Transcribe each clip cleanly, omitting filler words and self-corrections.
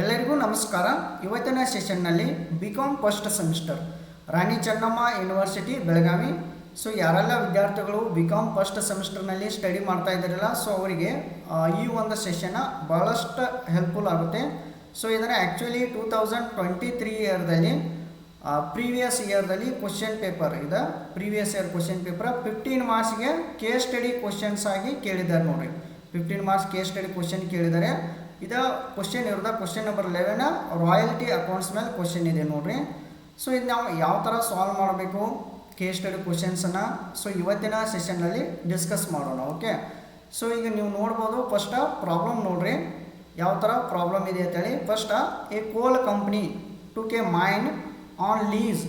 ಎಲ್ಲರಿಗೂ ನಮಸ್ಕಾರ. ಇವತ್ತಿನ ಸೆಷನ್ನಲ್ಲಿ BCom first semester Rani Chennamma university Belagavi. So ಯಾರೆಲ್ಲ ವಿದ್ಯಾರ್ಥಿಗಳು ಬಿಕಾಮ್ ಫಸ್ಟ್ ಸೆಮಿಸ್ಟರ್ನಲ್ಲಿ ಸ್ಟಡಿ ಮಾಡ್ತಾ ಇದ್ದಾರಲ್ಲ, ಸೊ ಅವರಿಗೆ ಈ ಒಂದು ಸೆಷನ್ನ ಭಾಳಷ್ಟು ಹೆಲ್ಪ್ಫುಲ್ ಆಗುತ್ತೆ. ಸೊ ಇದನ್ನು ಆ್ಯಕ್ಚುಲಿ 2023 ಇಯರ್ದಲ್ಲಿ ಪ್ರೀವಿಯಸ್ ಇಯರ್ದಲ್ಲಿ ಕ್ವಶನ್ ಪೇಪರ್ ಇದು ಪ್ರೀವಿಯಸ್ ಇಯರ್ ಕ್ವಶನ್ ಪೇಪರ್ 15 ಮಾರ್ಕ್ಸ್ಗೆ ಕೇಸ್ ಸ್ಟಡಿ ಕ್ವಶನ್ಸ್ ಆಗಿ ಕೇಳಿದ್ದಾರೆ ನೋಡಿರಿ. 15 ಮಾರ್ಕ್ಸ್ ಕೇಸ್ ಸ್ಟಡಿ ಕ್ವಶನ್ ಕೇಳಿದ್ದಾರೆ. ಇದು ಕ್ವಶನ್ ಇರೋದ ಕ್ವಶನ್ ನಂಬರ್ 11 ರಾಯಲ್ಟಿ ಅಕೌಂಟ್ಸ್ ಮೇಲೆ ಕ್ವಶನ್ ಇದೆ ನೋಡಿರಿ. ಸೊ ಇದು ನಾವು ಯಾವ ಥರ ಸಾಲ್ವ್ ಮಾಡಬೇಕು ಕೇಸ್ ಸ್ಟಡಿ ಕ್ವಶನ್ಸನ್ನು ಸೊ ಇವತ್ತಿನ ಸೆಷನ್ನಲ್ಲಿ ಡಿಸ್ಕಸ್ ಮಾಡೋಣ. ಓಕೆ, ಸೊ ಈಗ ನೀವು ನೋಡ್ಬೋದು. ಫಸ್ಟ್ ಪ್ರಾಬ್ಲಮ್ ನೋಡಿರಿ ಯಾವ ಥರ ಪ್ರಾಬ್ಲಮ್ ಇದೆ ಅಂತೇಳಿ. ಫಸ್ಟ್ ಎ ಕೋಲ್ company took A main on lease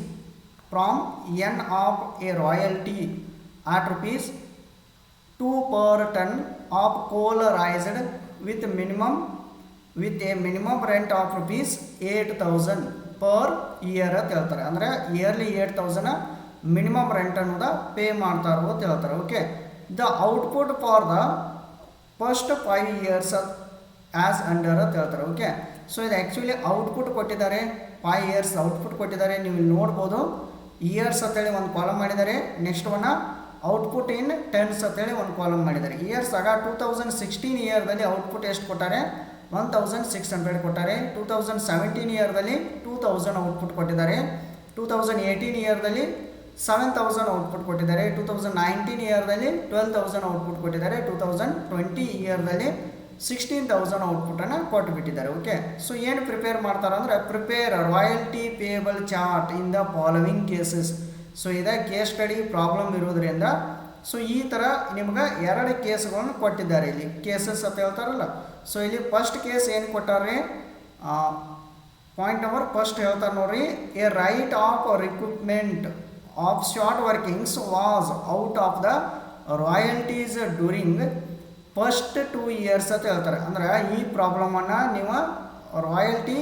from N of A royalty at rupees 2 per ton of coal raised with a minimum rent of rupees 8,000 per year ಅಂತ ಹೇಳ್ತಾರೆ. ಅಂದರೆ yearly 8,000 minimum rent ಅನ್ನೋದ pay ಮಾಡ್ತಾರೋ ಅಂತ ಹೇಳ್ತಾರೆ. Okay, the output for the first 5 years as under ಅಂತ ಹೇಳ್ತಾರೆ. Okay, so ಇದು ಆ್ಯಕ್ಚುಲಿ ಔಟ್ಪುಟ್ ಕೊಟ್ಟಿದ್ದಾರೆ, 5 years ಔಟ್ಪುಟ್ ಕೊಟ್ಟಿದ್ದಾರೆ. ನೀವು ಇಲ್ಲಿ ನೋಡ್ಬೋದು ಇಯರ್ಸ್ ಅಂತೇಳಿ ಒಂದು ಕಾಲಮ್ ಮಾಡಿದ್ದಾರೆ. Next one output in tense ಅಂತೇಳಿ ಒಂದು ಕಾಲಮ್ ಮಾಡಿದ್ದಾರೆ. ಇಯರ್ಸ್ ಆಗ 2016 ಇಯರ್ದಲ್ಲಿ ಔಟ್ಪುಟ್ ಎಷ್ಟು ಕೊಟ್ಟಾರೆ, 1,600 ಕೊಟ್ಟಾರೆ. 2017 ಇಯರ್ದಲ್ಲಿ 2,000 ಔಟ್ಪುಟ್ ಕೊಟ್ಟಿದ್ದಾರೆ. 2018 ಇಯರ್ದಲ್ಲಿ 7,000 ಔಟ್ಪುಟ್ ಕೊಟ್ಟಿದ್ದಾರೆ. 2019 ಇಯರ್ದಲ್ಲಿ 12,000 ಔಟ್ಪುಟ್ ಕೊಟ್ಟಿದ್ದಾರೆ. 2020 ಇಯರ್ದಲ್ಲಿ 16,000 ಔಟ್ಪುಟನ್ನು ಕೊಟ್ಟುಬಿಟ್ಟಿದ್ದಾರೆ. ಓಕೆ, ಸೊ ಏನು ಪ್ರಿಪೇರ್ ಮಾಡ್ತಾರೆ ಅಂದರೆ prepare royalty payable chart in the following cases. So ಇದೇ ಕೇಸ್ ಸ್ಟಡಿ ಪ್ರಾಬ್ಲಮ್ ಇರೋದ್ರಿಂದ ಸೊ ಈ ಥರ ನಿಮ್ಗೆ 2 ಕೇಸ್ಗಳನ್ನು ಕೊಟ್ಟಿದ್ದಾರೆ. ಇಲ್ಲಿ ಕೇಸಸ್ ಅಂತ ಹೇಳ್ತಾರಲ್ಲ, ಸೊ ಇಲ್ಲಿ ಫಸ್ಟ್ ಕೇಸ್ ಏನು ಕೊಟ್ಟಾರೆ, ಪಾಯಿಂಟ್ ನಂಬರ್ ಫಸ್ಟ್ ಹೇಳ್ತಾರೆ ನೋಡ್ರಿ. A right of recruitment of short workings was out of the royalties during first 2 years ಅಂತ ಹೇಳ್ತಾರೆ. ಅಂದ್ರೆ ಈ ಪ್ರಾಬ್ಲಮನ್ನು ನೀವು ರಾಯಲ್ಟಿ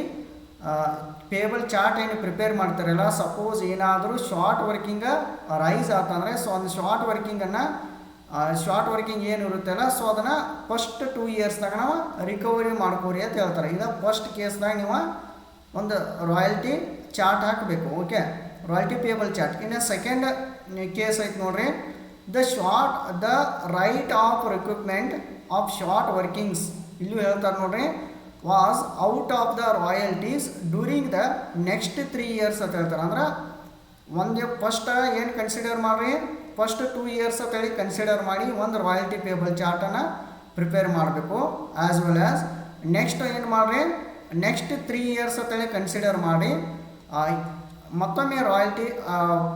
ಪೇಬಲ್ ಚಾರ್ಟ್ ಏನು ಪ್ರಿಪೇರ್ ಮಾಡ್ತಾರಲ್ಲ, ಸಪೋಸ್ ಏನಾದರೂ ಶಾರ್ಟ್ ವರ್ಕಿಂಗ್ ರೈಸ್ ಆತಂದರೆ ಸೊ ಒಂದು ಶಾರ್ಟ್ ವರ್ಕಿಂಗ್ ಏನು ಇರುತ್ತಲ್ಲ, ಸೊ ಅದನ್ನು ಫಸ್ಟ್ 2 yearsದಾಗ ನಾವು ರಿಕವರಿ ಮಾಡ್ಕೋರಿ ಅಂತ ಹೇಳ್ತಾರೆ. ಇದು ಫಸ್ಟ್ ಕೇಸ್ದಾಗ ನೀವು ಒಂದು ರಾಯಲ್ಟಿ ಚಾರ್ಟ್ ಹಾಕಬೇಕು. Okay, royalty payable chart. ಇನ್ನು ಸೆಕೆಂಡ್ ಕೇಸ್ ಐತೆ ನೋಡ್ರಿ. The right of recruitment of short workings ಇಲ್ಲೂ ಹೇಳ್ತಾರೆ ನೋಡ್ರಿ, was out of the royalties during the next 3 years ಅಂತ ಹೇಳ್ತಾರೆ. ಅಂದ್ರೆ ಒಂದು ಫಸ್ಟ್ ಏನು ಕನ್ಸಿಡರ್ ಮಾಡಿರಿ, ಫಸ್ಟ್ 2 years ಅಂತೇಳಿ ಕನ್ಸಿಡರ್ ಮಾಡಿ ಒಂದು ರಾಯಲ್ಟಿ ಪೇಬಲ್ ಚಾರ್ಟನ್ನು ಪ್ರಿಪೇರ್ ಮಾಡಬೇಕು. ಆ್ಯಸ್ ವೆಲ್ ಆ್ಯಸ್ ನೆಕ್ಸ್ಟ್ ಏನು ಮಾಡಿರಿ, ನೆಕ್ಸ್ಟ್ 3 years ಅಂತೇಳಿ ಕನ್ಸಿಡರ್ ಮಾಡಿ ಮತ್ತೊಮ್ಮೆ ರಾಯಲ್ಟಿ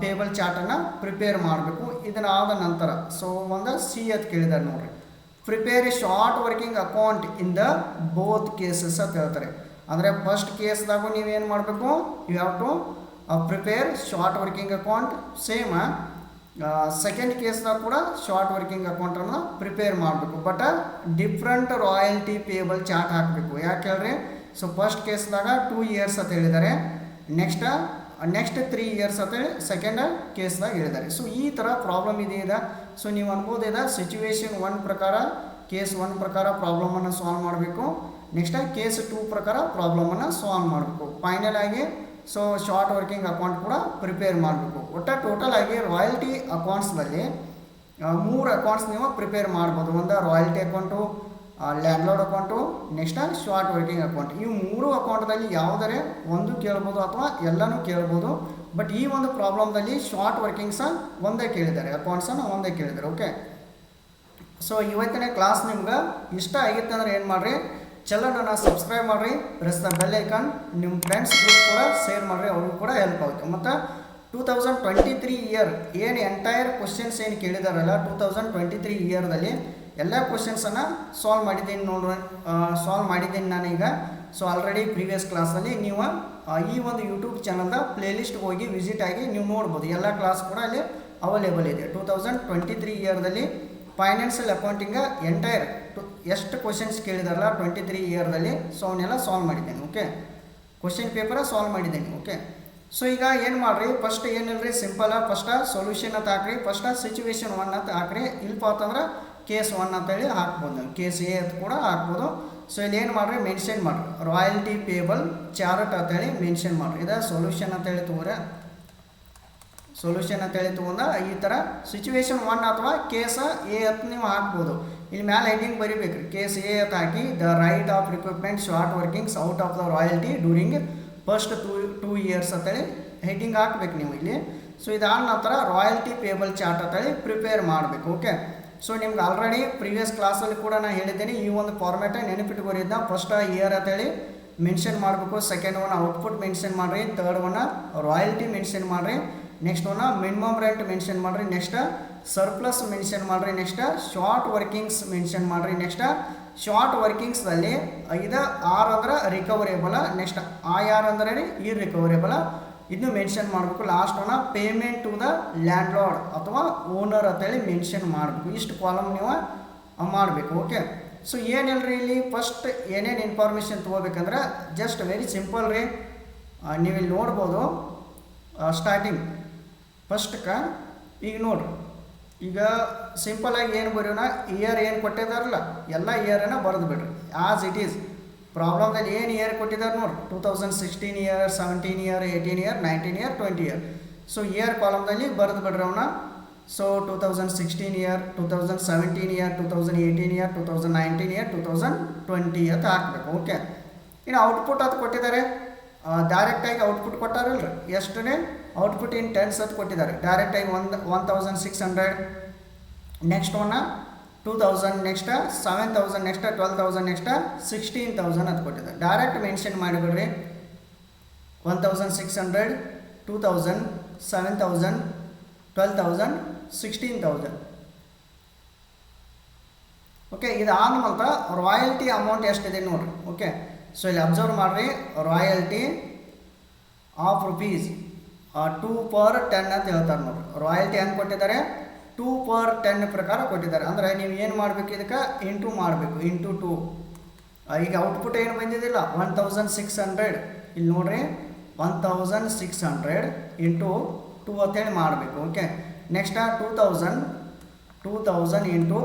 ಪೇಬಲ್ ಚಾರ್ಟನ್ನು ಪ್ರಿಪೇರ್ ಮಾಡಬೇಕು. ಇದನ್ನಾದ ನಂತರ ಸೊ ಒಂದು ಸಿ ಅಂತ ಕೇಳಿದ್ದಾರೆ ನೋಡಿರಿ, prepare a short working account in the both cases ಅಂತ ಹೇಳ್ತಾರೆ. ಅಂದರೆ ಫಸ್ಟ್ ಕೇಸ್ದಾಗೂ ನೀವೇನು ಮಾಡಬೇಕು, you have to prepare short working account. Same second ಕೇಸ್ದಾಗ ಕೂಡ ಶಾರ್ಟ್ ವರ್ಕಿಂಗ್ ಅಕೌಂಟನ್ನು ಪ್ರಿಪೇರ್ ಮಾಡಬೇಕು. But different royalty payable chart ಹಾಕಬೇಕು. ಯಾಕೆ ಹೇಳ್ರಿ, ಸೊ ಫಸ್ಟ್ ಕೇಸ್ದಾಗ 2 years ಅಂತ ಹೇಳಿದ್ದಾರೆ, ನೆಕ್ಸ್ಟ್ 3 years ಅಂತೇಳಿ ಸೆಕೆಂಡ್ ಕೇಸ್ದಾಗ ಹೇಳಿದ್ದಾರೆ. ಸೊ ಈ ಥರ ಪ್ರಾಬ್ಲಮ್ ಇದೆ. ಸೊ ನೀವು ಅನ್ಬೋದು ಇದೆ ಸಿಚುವೇಶನ್ 1 ಪ್ರಕಾರ, ಕೇಸ್ 1 ಪ್ರಕಾರ ಪ್ರಾಬ್ಲಮನ್ನು ಸಾಲ್ವ್ ಮಾಡಬೇಕು. ನೆಕ್ಸ್ಟ್ ಕೇಸ್ 2 ಪ್ರಕಾರ ಪ್ರಾಬ್ಲಮನ್ನು ಸಾಲ್ವ್ ಮಾಡಬೇಕು. ಫೈನಲ್ ಆಗಿ ಸೊ ಶಾರ್ಟ್ ವರ್ಕಿಂಗ್ ಅಕೌಂಟ್ ಕೂಡ ಪ್ರಿಪೇರ್ ಮಾಡಬೇಕು. ಒಟ್ಟು ಟೋಟಲ್ ಆಗಿ ರಾಯಲ್ಟಿ ಅಕೌಂಟ್ಸ್ನಲ್ಲಿ 3 ಅಕೌಂಟ್ಸ್ ನೀವು ಪ್ರಿಪೇರ್ ಮಾಡ್ಬೋದು. ಒಂದು royalty account, landlord account, next short working account. ಈ 3 ಅಕೌಂಟ್ದಲ್ಲಿ ಯಾವುದರೆ ಒಂದು ಕೇಳ್ಬೋದು ಅಥವಾ ಎಲ್ಲನೂ ಕೇಳ್ಬೋದು. ಬಟ್ ಈ ಒಂದು ಪ್ರಾಬ್ಲಮ್ದಲ್ಲಿ ಶಾರ್ಟ್ ವರ್ಕಿಂಗ್ಸ ಒಂದೇ ಕೇಳಿದ್ದಾರೆ, ಅಕೌಂಟ್ಸನ್ನು ಒಂದೇ ಕೇಳಿದ್ದಾರೆ. ಓಕೆ, ಸೊ ಇವತ್ತಿನ ಕ್ಲಾಸ್ ನಿಮ್ಗೆ ಇಷ್ಟ ಆಗಿತ್ತು ಅಂದ್ರೆ ಏನು ಮಾಡಿರಿ, ಚಾನಲನ್ನು ಸಬ್ಸ್ಕ್ರೈಬ್ ಮಾಡಿರಿ, ಪ್ರೆಸ್ ದ ಬೆಲ್ ಐಕಾನ್. ನಿಮ್ಮ ಫ್ರೆಂಡ್ಸ್ ಗ್ರೂಪ್ ಕೂಡ ಶೇರ್ ಮಾಡಿರಿ, ಅವ್ರಿಗೂ ಕೂಡ ಹೆಲ್ಪ್ ಆಗುತ್ತೆ. ಮತ್ತು 2023 ಇಯರ್ ಏನು ಎಂಟೈರ್ ಕ್ವಶನ್ಸ್ ಏನು ಕೇಳಿದಾರಲ್ಲ 2023 ಇಯರ್ದಲ್ಲಿ ಎಲ್ಲ ಕ್ವಶನ್ಸನ್ನು ಸಾಲ್ವ್ ಮಾಡಿದ್ದೀನಿ ನಾನೀಗ. ಸೊ ಆಲ್ರೆಡಿ ಪ್ರೀವಿಯಸ್ ಕ್ಲಾಸಲ್ಲಿ ನೀವು ಈ ಒಂದು ಯೂಟ್ಯೂಬ್ ಚಾನಲ್ದ ಪ್ಲೇಲಿಸ್ಟ್ಗೆ ಹೋಗಿ ವಿಸಿಟ್ ಆಗಿ ನೀವು ನೋಡ್ಬೋದು. ಎಲ್ಲ ಕ್ಲಾಸ್ ಕೂಡ ಅಲ್ಲಿ ಅವೈಲೇಬಲ್ ಇದೆ. 2023 ಇಯರ್ದಲ್ಲಿ ಫೈನಾನ್ಷಿಯಲ್ ಅಕೌಂಟಿಂಗ್ ಎಂಟೈರ್ ಎಷ್ಟು ಕ್ವಶನ್ಸ್ ಕೇಳಿದಾರಲ್ಲ 23 ಇಯರ್ದಲ್ಲಿ, ಸೊ ಅವನ್ನೆಲ್ಲ ಸಾಲ್ವ್ ಮಾಡಿದ್ದೇನೆ. ಓಕೆ, ಕ್ವಶನ್ ಪೇಪರ ಸಾಲ್ವ್ ಮಾಡಿದ್ದೇನೆ. ಓಕೆ, ಸೊ ಈಗ ಏನು ಮಾಡಿರಿ, ಫಸ್ಟ್ ಏನಿಲ್ಲರಿ ಸಿಂಪಲ್, ಫಸ್ಟ್ ಸೊಲ್ಯೂಷನ್ ಅಂತ ಹಾಕ್ರಿ, ಫಸ್ಟ್ ಸಿಚುವೇಶನ್ 1 ಅಂತ ಹಾಕ್ರಿ. ಇಲ್ಪ ಅಂತಂದ್ರೆ ಕೇಸ್ 1 ಅಂತೇಳಿ ಹಾಕ್ಬೋದು, ಕೇಸ್ ಎ ಅಂತ ಕೂಡ ಹಾಕ್ಬೋದು. ಸೊ ಇಲ್ಲಿ ಏನು ಮಾಡಿರಿ ಮೆನ್ಷನ್ ಮಾಡಿರಿ ರಾಯಲ್ಟಿ ಪೇಬಲ್ ಚಾರ್ಟ್ ಅಂತೇಳಿ ಮೆನ್ಷನ್ ಮಾಡಿರಿ. ಇದು ಸೊಲ್ಯೂಷನ್ ಅಂತೇಳಿ ತೊಗೊರೆ ಸೊಲ್ಯೂಷನ್ ಅಂತೇಳಿ ತೊಗೊಂಡ ಈ ಥರ ಸಿಚುವೇಶನ್ 1 ಅಥವಾ ಕೇಸ್ ಎ ಅಂತ ನೀವು ಹಾಕ್ಬೋದು. ಇಲ್ಲಿ ಮ್ಯಾಲೆ ಹೆಡ್ಡಿಂಗ್ ಬರಿಬೇಕ್ರಿ ಕೇಸ್ ಎ ಅಂತ ಹಾಕಿ the right of recruitment short workings out of the royalty during first two years ಅಂತೇಳಿ ಹೆಡ್ಡಿಂಗ್ ಹಾಕ್ಬೇಕು ನೀವು ಇಲ್ಲಿ. ಸೊ ಇದಾದ ನಂತರ ರಾಯಲ್ಟಿ ಪೇಬಲ್ ಚಾರ್ಟ್ ಅಂತೇಳಿ ಪ್ರಿಪೇರ್ ಮಾಡಬೇಕು. ಓಕೆ, ಸೊ ನಿಮ್ಗೆ ಆಲ್ರೆಡಿ ಪ್ರೀವಿಯಸ್ ಕ್ಲಾಸಲ್ಲಿ ಕೂಡ ನಾನು ಹೇಳಿದ್ದೇನೆ ಈ ಒಂದು ಫಾರ್ಮ್ಯಾಟ ನೆನಪಿಟ್ಕೊಂಡಿದ್ದ. ಫಸ್ಟ್ ಇಯರ್ ಅಂತೇಳಿ ಮೆನ್ಷನ್ ಮಾಡಬೇಕು, ಸೆಕೆಂಡ್ ಒನ್ ಔಟ್ಪುಟ್ ಮೆನ್ಷನ್ ಮಾಡಿರಿ, ಥರ್ಡ್ ಒನ್ ರಾಯಲ್ಟಿ ಮೆನ್ಷನ್ ಮಾಡಿರಿ, next one minimum rent mention ಮಾಡಿರಿ, ನೆಕ್ಸ್ಟ್ ಸರ್ಪ್ಲಸ್ ಮೆನ್ಷನ್ ಮಾಡಿರಿ, ನೆಕ್ಸ್ಟ್ ಶಾರ್ಟ್ ವರ್ಕಿಂಗ್ಸ್ ಮೆನ್ಷನ್ ಮಾಡಿರಿ. ನೆಕ್ಸ್ಟ್ ಶಾರ್ಟ್ ವರ್ಕಿಂಗ್ಸ್ದಲ್ಲಿ ಇದು ಆರ್ ಅಂದ್ರೆ ರಿಕವರೇಬಲ್, ನೆಕ್ಸ್ಟ್ IR ಅಂದ್ರೆ ಇರ್ರಿಕವರೇಬಲ್ ಇದನ್ನು ಮೆನ್ಷನ್ ಮಾಡಬೇಕು. Last one payment to the landlord ಅಥವಾ ಓನರ್ ಅಂತೇಳಿ ಮೆನ್ಷನ್ ಮಾಡಬೇಕು. ಇಷ್ಟು ಕಾಲಮ್ ನೀವು ಮಾಡಬೇಕು. ಓಕೆ, ಸೊ ಏನಿಲ್ಲ ರೀ ಇಲ್ಲಿ ಫಸ್ಟ್ ಏನೇನು ಇನ್ಫಾರ್ಮೇಷನ್ ತೊಗೋಬೇಕಂದ್ರೆ ಜಸ್ಟ್ ವೆರಿ ಸಿಂಪಲ್ ರೀ. ನೀವು ಇಲ್ಲಿ ನೋಡ್ಬೋದು ಸ್ಟಾರ್ಟಿಂಗ್ ಫಸ್ಟ್ಗೆ ಈಗ ನೋಡ್ರಿ, ಈಗ ಸಿಂಪಲಾಗಿ ಏನು ಬರೆಯೋಣ ಇಯರ್ ಏನು ಕೊಟ್ಟಿದ್ದಾರಲ್ಲ ಎಲ್ಲ ಇಯರನ್ನು ಬರೆದು ಬಿಡ್ರಿ ಆಸ್ ಇಟ್ ಈಸ್. ಪ್ರಾಬ್ಲಮ್ದಲ್ಲಿ ಏನು ಇಯರ್ ಕೊಟ್ಟಿದ್ದಾರೆ ನೋಡ್ರಿ 2016 year, 17 year, 18 year, 19 year, 20 year. So year ಕಾಲಮ್ದಲ್ಲಿ ಬರೆದು ಬಿಡ್ರಿ ಅವನ್ನ. So 2016 year, 2017 year, 2018 year, 2019 year, 2020 ಅಂತ ಹಾಕಬೇಕು. ಓಕೆ, ಇನ್ನು ಔಟ್ಪುಟ್ ಅದು ಕೊಟ್ಟಿದ್ದಾರೆ ಡೈರೆಕ್ಟಾಗಿ ಔಟ್ಪುಟ್ ಕೊಟ್ಟಾರಲ್ರಿ ಎಷ್ಟೇ ಔಟ್ಪುಟ್ ಇನ್ ಟೆನ್ಸ್ ಅಂತ ಕೊಟ್ಟಿದ್ದಾರೆ ಡೈರೆಕ್ಟಾಗಿ 1600, next one 2000, next 7000, next 12000, next 16000 ಅಂತ ಕೊಟ್ಟಿದ್ದಾರೆ. Direct mention ಮಾಡಿಬಿಡ್ರಿ 1600, 2000, 7000, 12000, 16000. ಓಕೆ, ಇದಾದ ನಂತರ ರಾಯಲ್ಟಿ ಅಮೌಂಟ್ ಎಷ್ಟಿದೆ ನೋಡಿರಿ. ಓಕೆ, ಸೊ ಇಲ್ಲಿ ಅಬ್ಸರ್ವ್ ಮಾಡಿರಿ ರಾಯಲ್ಟಿ ಆಫ್ ರುಪೀಸ್ 2/10 ಅಂತ ಹೇಳ್ತಾರೆ ನೋಡಿರಿ. ರಾಯಲ್ಟಿ ಹೆಂಗೆ ಕೊಟ್ಟಿದ್ದಾರೆ 2/10 ಪ್ರಕಾರ ಕೊಟ್ಟಿದ್ದಾರೆ. ಅಂದರೆ ನೀವು ಏನು ಮಾಡಬೇಕು ಇದಕ್ಕೆ ಇಂಟು ಮಾಡಬೇಕು, ಇಂಟು 2. ಈಗ ಔಟ್ಪುಟ್ ಏನು ಬಂದಿದ್ದಿಲ್ಲ 1600, ಇಲ್ಲಿ ನೋಡಿರಿ 1600 ಇಂಟು 2 ಅಂತೇಳಿ ಮಾಡಬೇಕು. ಓಕೆ, ನೆಕ್ಸ್ಟ್ 2000 ಇಂಟು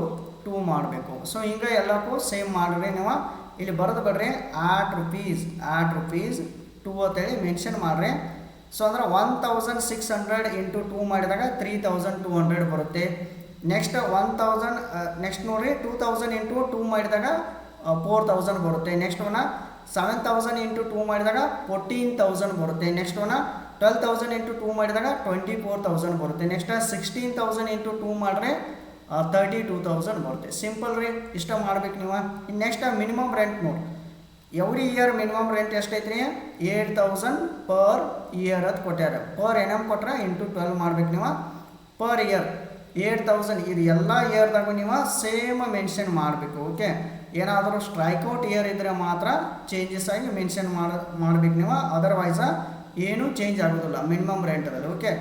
2 ಮಾಡಬೇಕು. ಸೊ ಹಿಂಗೆ ಎಲ್ಲಕ್ಕೂ ಸೇಮ್ ಮಾಡಿರಿ ನೀವು. ಇಲ್ಲಿ ಬರೆದು ಬಿಡ್ರಿ ಆಟ್ ರುಪೀಸ್ 2 ಅಂತೇಳಿ ಮೆನ್ಷನ್ ಮಾಡಿರಿ. ಸೊ ಅಂದ್ರೆ 1600 ಇಂಟು 2 ಮಾಡಿದಾಗ 3200 ಬರುತ್ತೆ. ನೆಕ್ಸ್ಟ್ 1000, ನೆಕ್ಸ್ಟ್ ನೋಡಿರಿ 2000 ಇಂಟು 2 ಮಾಡಿದಾಗ 4000 ಬರುತ್ತೆ. ನೆಕ್ಸ್ಟ್ ಒನ್ 7000 ಇಂಟು 2 ಮಾಡಿದಾಗ 14000 ಬರುತ್ತೆ. ನೆಕ್ಸ್ಟ್ ಒನ್ 12000 ಇಂಟು 2 ಮಾಡಿದಾಗ 24000 ಬರುತ್ತೆ. ನೆಕ್ಸ್ಟ್ 16000 ಇಂಟು 2 ಮಾಡಿದ್ರೆ 32000 ಬರುತ್ತೆ. ಸಿಂಪಲ್ ರೀ, ಇಷ್ಟ ಮಾಡ್ಬೇಕು ನೀವು. ಇನ್ನು ನೆಕ್ಸ್ಟ್ ಮಿನಿಮಮ್ ರೆಂಟ್ ನೋಡಿ, ಎವ್ರಿ ಇಯರ್ ಮಿನಿಮಮ್ ರೆಂಟ್ ಎಷ್ಟೈತ್ರಿ 8000 ಪರ್ ಇಯರ್ ಅಂತ ಕೊಟ್ಟಾರ. ಪರ್ ಎನಮ್ ಕೊಟ್ರೆ ಇಂಟು 12 ಮಾಡ್ಬೇಕು ನೀವು. ಪರ್ ಇಯರ್ 8000 ಇದು ಎಲ್ಲ ಇಯರ್ದಾಗ ನೀವು ಸೇಮ್ ಮೆನ್ಷನ್ ಮಾಡಬೇಕು. ಓಕೆ, ಏನಾದರೂ ಸ್ಟ್ರೈಕ್ಔಟ್ ಇಯರ್ ಇದ್ದರೆ ಮಾತ್ರ ಚೇಂಜಸ್ ಆಗಿ ಮೆನ್ಷನ್ ಮಾಡಬೇಕು ನೀವು, ಅದರ್ವೈಸ ಏನೂ ಚೇಂಜ್ ಆಗೋದಿಲ್ಲ ಮಿನಿಮಮ್ ರೆಂಟಲ್ಲಿ. ಓಕೆ,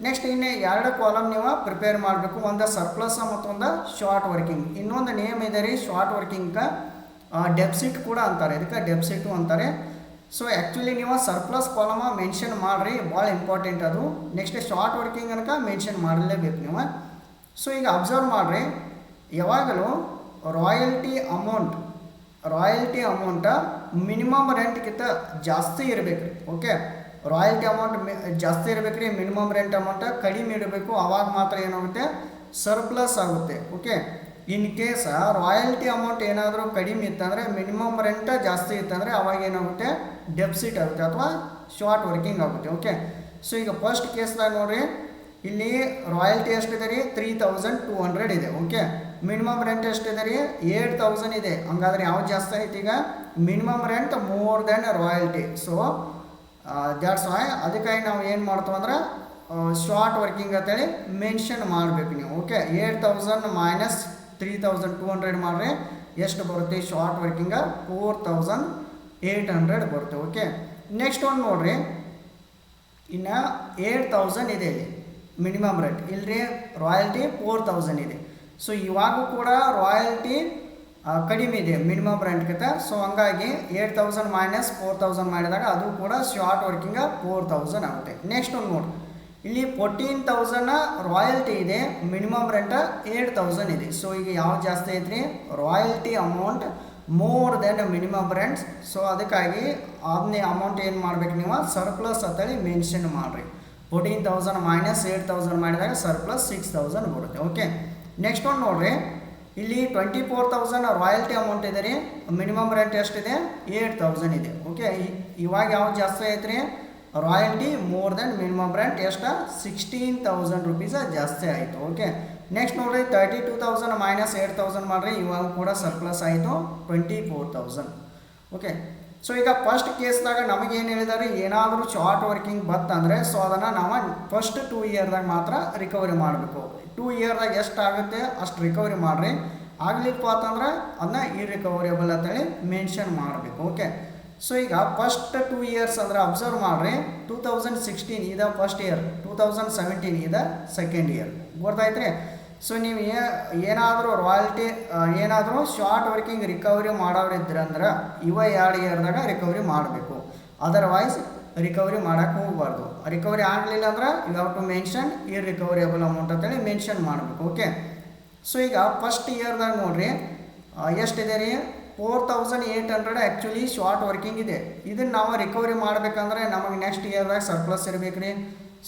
ನೆಕ್ಸ್ಟ್ ಇನ್ನು 2 ಕಾಲಮ್ ನೀವು ಪ್ರಿಪೇರ್ ಮಾಡಬೇಕು, ಒಂದು ಸರ್ಪ್ಲಸ್ ಮತ್ತೊಂದು ಶಾರ್ಟ್ ವರ್ಕಿಂಗ್. ಇನ್ನೊಂದು ನೇಮ್ ಇದೆ ರೀ ಶಾರ್ಟ್ ವರ್ಕಿಂಗ್ಗೆ ಡೆಪ್ಸಿಟ್ ಕೂಡ ಅಂತಾರೆ, ಇದಕ್ಕೆ ಡೆಪ್ಸಿಟು ಅಂತಾರೆ. ಸೊ ಆ್ಯಕ್ಚುಲಿ ನೀವು ಸರ್ಪ್ಲಸ್ ಕಾಲಮ ಮೆನ್ಷನ್ ಮಾಡಿರಿ, ಭಾಳ ಇಂಪಾರ್ಟೆಂಟ್ ಅದು. ನೆಕ್ಸ್ಟ್ ಶಾರ್ಟ್ ವರ್ಕಿಂಗ್ ಅನ್ಕ ಮೆನ್ಷನ್ ಮಾಡಲೇಬೇಕು ನೀವು. ಸೊ ಈಗ ಅಬ್ಸರ್ವ್ ಮಾಡಿರಿ, ಯಾವಾಗಲೂ ರಾಯಲ್ಟಿ ಅಮೌಂಟ ಮಿನಿಮಮ್ ರೆಂಟ್ಗಿಂತ ಜಾಸ್ತಿ ಇರಬೇಕು ರೀ. ಓಕೆ, ರಾಯಲ್ಟಿ ಅಮೌಂಟ್ ಜಾಸ್ತಿ ಇರಬೇಕು ರೀ, ಮಿನಿಮಮ್ ರೆಂಟ್ ಅಮೌಂಟ್ ಕಡಿಮೆ ಇರಬೇಕು, ಆವಾಗ ಮಾತ್ರ ಏನಾಗುತ್ತೆ ಸರ್ಪ್ಲಸ್ ಆಗುತ್ತೆ. ಓಕೆ, ಇನ್ ಕೇಸ್ ರಾಯಲ್ಟಿ ಅಮೌಂಟ್ ಏನಾದರೂ ಕಡಿಮೆ ಇತ್ತಂದರೆ ಮಿನಿಮಮ್ ರೆಂಟ್ ಜಾಸ್ತಿ ಇತ್ತಂದರೆ ಅವಾಗ ಏನಾಗುತ್ತೆ ಡೆಪ್ಸಿಟ್ ಆಗುತ್ತೆ ಅಥವಾ ಶಾರ್ಟ್ ವರ್ಕಿಂಗ್ ಆಗುತ್ತೆ. ಓಕೆ, ಸೊ ಈಗ ಫಸ್ಟ್ ಕೇಸ್ದಾಗ ನೋಡಿರಿ, ಇಲ್ಲಿ ರಾಯಲ್ಟಿ ಎಷ್ಟಿದೆ ರೀ 3200 ಇದೆ. ಓಕೆ, ಮಿನಿಮಮ್ ರೆಂಟ್ ಎಷ್ಟಿದೆ ರೀ 8000 ಇದೆ. ಹಂಗಾದ್ರೆ ಯಾವ್ದು ಜಾಸ್ತಿ ಐತಿ ಈಗ minimum rent more than royalty. So that's why ಅದಕ್ಕಾಗಿ ನಾವು ಏನು ಮಾಡ್ತೀವಿ ಅಂದ್ರೆ ಶಾರ್ಟ್ ವರ್ಕಿಂಗ್ ಅಂತೇಳಿ ಮೆನ್ಷನ್ ಮಾಡಬೇಕು ನೀವು. ಓಕೆ, 8000 ಮೈನಸ್ 3200 ಮಾಡಿದ್ರೆ ಎಷ್ಟು ಬರುತ್ತೆ ಶಾರ್ಟ್ ವರ್ಕಿಂಗ 4800 ಬರುತ್ತೆ. ಓಕೆ, ನೆಕ್ಸ್ಟ್ ಒಂದು ನೋಡಿರಿ, ಇನ್ನು 8000 ಇದೆ ಇಲ್ಲಿ ಮಿನಿಮಮ್ ರೇಟ್, ಇಲ್ಲರಿ ರಾಯಲ್ಟಿ 4000 ಇದೆ. ಸೊ ಇವಾಗೂ ಕೂಡ ರಾಯಲ್ಟಿ ಕಡಿಮೆ ಇದೆ ಮಿನಿಮಮ್ ರೆಂಟ್ಗಿಂತ. ಸೊ ಹಂಗಾಗಿ 8000 ಮೈನಸ್ 4000 ಮಾಡಿದಾಗ ಅದು ಕೂಡ ಶಾರ್ಟ್ ವರ್ಕಿಂಗ 4000 ಆಗುತ್ತೆ. ನೆಕ್ಸ್ಟ್ ಒಂದು ನೋಡಿ, ಇಲ್ಲಿ 14000 ರಾಯಲ್ಟಿ ಇದೆ, ಮಿನಿಮಮ್ ರೆಂಟ್ 8000 ಇದೆ. ಸೊ ಈಗ ಯಾವ್ದು ಜಾಸ್ತಿ ಐತ್ರಿ royalty amount more than minimum rents. So ಅದಕ್ಕಾಗಿ ಅದನ್ನೇ ಅಮೌಂಟ್ ಏನು ಮಾಡ್ಬೇಕು ನೀವು ಸರ್ಪ್ಲಸ್ ಅಂತೇಳಿ ಮೆನ್ಷನ್ ಮಾಡಿರಿ. 14,000 ಮೈನಸ್ 8,000 ಮಾಡಿದಾಗ ಸರ್ಪ್ಲಸ್ 6,000 ಬರುತ್ತೆ. ಓಕೆ, ನೆಕ್ಸ್ಟ್ ಒಂದು ನೋಡಿರಿ, ಇಲ್ಲಿ 24,000 ರಾಯಲ್ಟಿ ಅಮೌಂಟ್ ಇದೆ ರೀ. ಮಿನಿಮಮ್ ರೆಂಟ್ ಎಷ್ಟಿದೆ 8,000 ಇದೆ. ಓಕೆ, ಇವಾಗ ಯಾವ್ದು ಜಾಸ್ತಿ ಐತೆ ರೀ royalty more than minimum rent ಎಷ್ಟು 16,000 ರುಪೀಸ್ ಜಾಸ್ತಿ ಆಯಿತು. ಓಕೆ, ನೆಕ್ಸ್ಟ್ ನೋಡಿರಿ 32,000 ಮೈನಸ್ 8,000 ಮಾಡಿರಿ, ಇವಾಗ ಕೂಡ ಸರ್ಪ್ಲಸ್ ಆಯಿತು 24,000. ಓಕೆ, ಸೊ ಈಗ ಫಸ್ಟ್ ಕೇಸ್ದಾಗ ನಮಗೇನು ಹೇಳಿದಾರೆ, ಏನಾದರೂ ಶಾರ್ಟ್ ವರ್ಕಿಂಗ್ ಬತ್ತಂದರೆ ಸೊ ಅದನ್ನು ನಾವು ಫಸ್ಟ್ 2 ಇಯರ್ದಾಗ ಮಾತ್ರ ರಿಕವರಿ ಮಾಡಬೇಕು. 2 ಇಯರ್ದಾಗ ಎಷ್ಟು ಆಗುತ್ತೆ ಅಷ್ಟು ರಿಕವರಿ ಮಾಡಿರಿ. ಆಗಲಿಪ್ಪ ಅಂತಂದ್ರೆ ಅದನ್ನ ಇರ್ರಿಕವರೇಬಲ್ ಅಂತೇಳಿ ಮೆನ್ಷನ್ ಮಾಡಬೇಕು. ಓಕೆ, ಸೊ ಈಗ ಫಸ್ಟ್ 2 ಇಯರ್ಸ್ ಅಂದರೆ ಅಬ್ಸರ್ವ್ ಮಾಡಿರಿ, 2016 ಇದು ಫಸ್ಟ್ ಇಯರ್, 2017 ಇದು ಸೆಕೆಂಡ್ ಇಯರ್. ಗೊತ್ತಾಯ್ತು ರೀ. ಸೊ ನೀವು ಏನಾದರೂ ರಾಯಲ್ಟಿ ಏನಾದರೂ ಶಾರ್ಟ್ ವರ್ಕಿಂಗ್ ರಿಕವರಿ ಮಾಡೋರಿದ್ರಂದ್ರೆ ಇವ 2 ಇಯರ್ದಾಗ ರಿಕವರಿ ಮಾಡಬೇಕು. ಅದರ್ವೈಸ್ ರಿಕವರಿ ಮಾಡೋಕ್ಕೆ ಹೋಗಬಾರ್ದು. ರಿಕವರಿ ಆಗಲಿಲ್ಲ ಅಂದ್ರೆ you have to mention irrecoverable amount ಅಂತೇಳಿ ಮೆನ್ಷನ್ ಮಾಡಬೇಕು. ಓಕೆ, ಸೊ ಈಗ ಫಸ್ಟ್ ಇಯರ್ದಾಗ ನೋಡಿರಿ ಎಷ್ಟಿದೆ ರೀ 4,800 ಆ್ಯಕ್ಚುಲಿ ಶಾರ್ಟ್ ವರ್ಕಿಂಗ್ ಇದೆ. ಇದನ್ನು ನಾವು ರಿಕವರಿ ಮಾಡಬೇಕಂದ್ರೆ ನಮಗೆ ನೆಕ್ಸ್ಟ್ ಇಯರ್ದಾಗ ಸರ್ಪ್ಲಸ್ ಇರಬೇಕು ರೀ.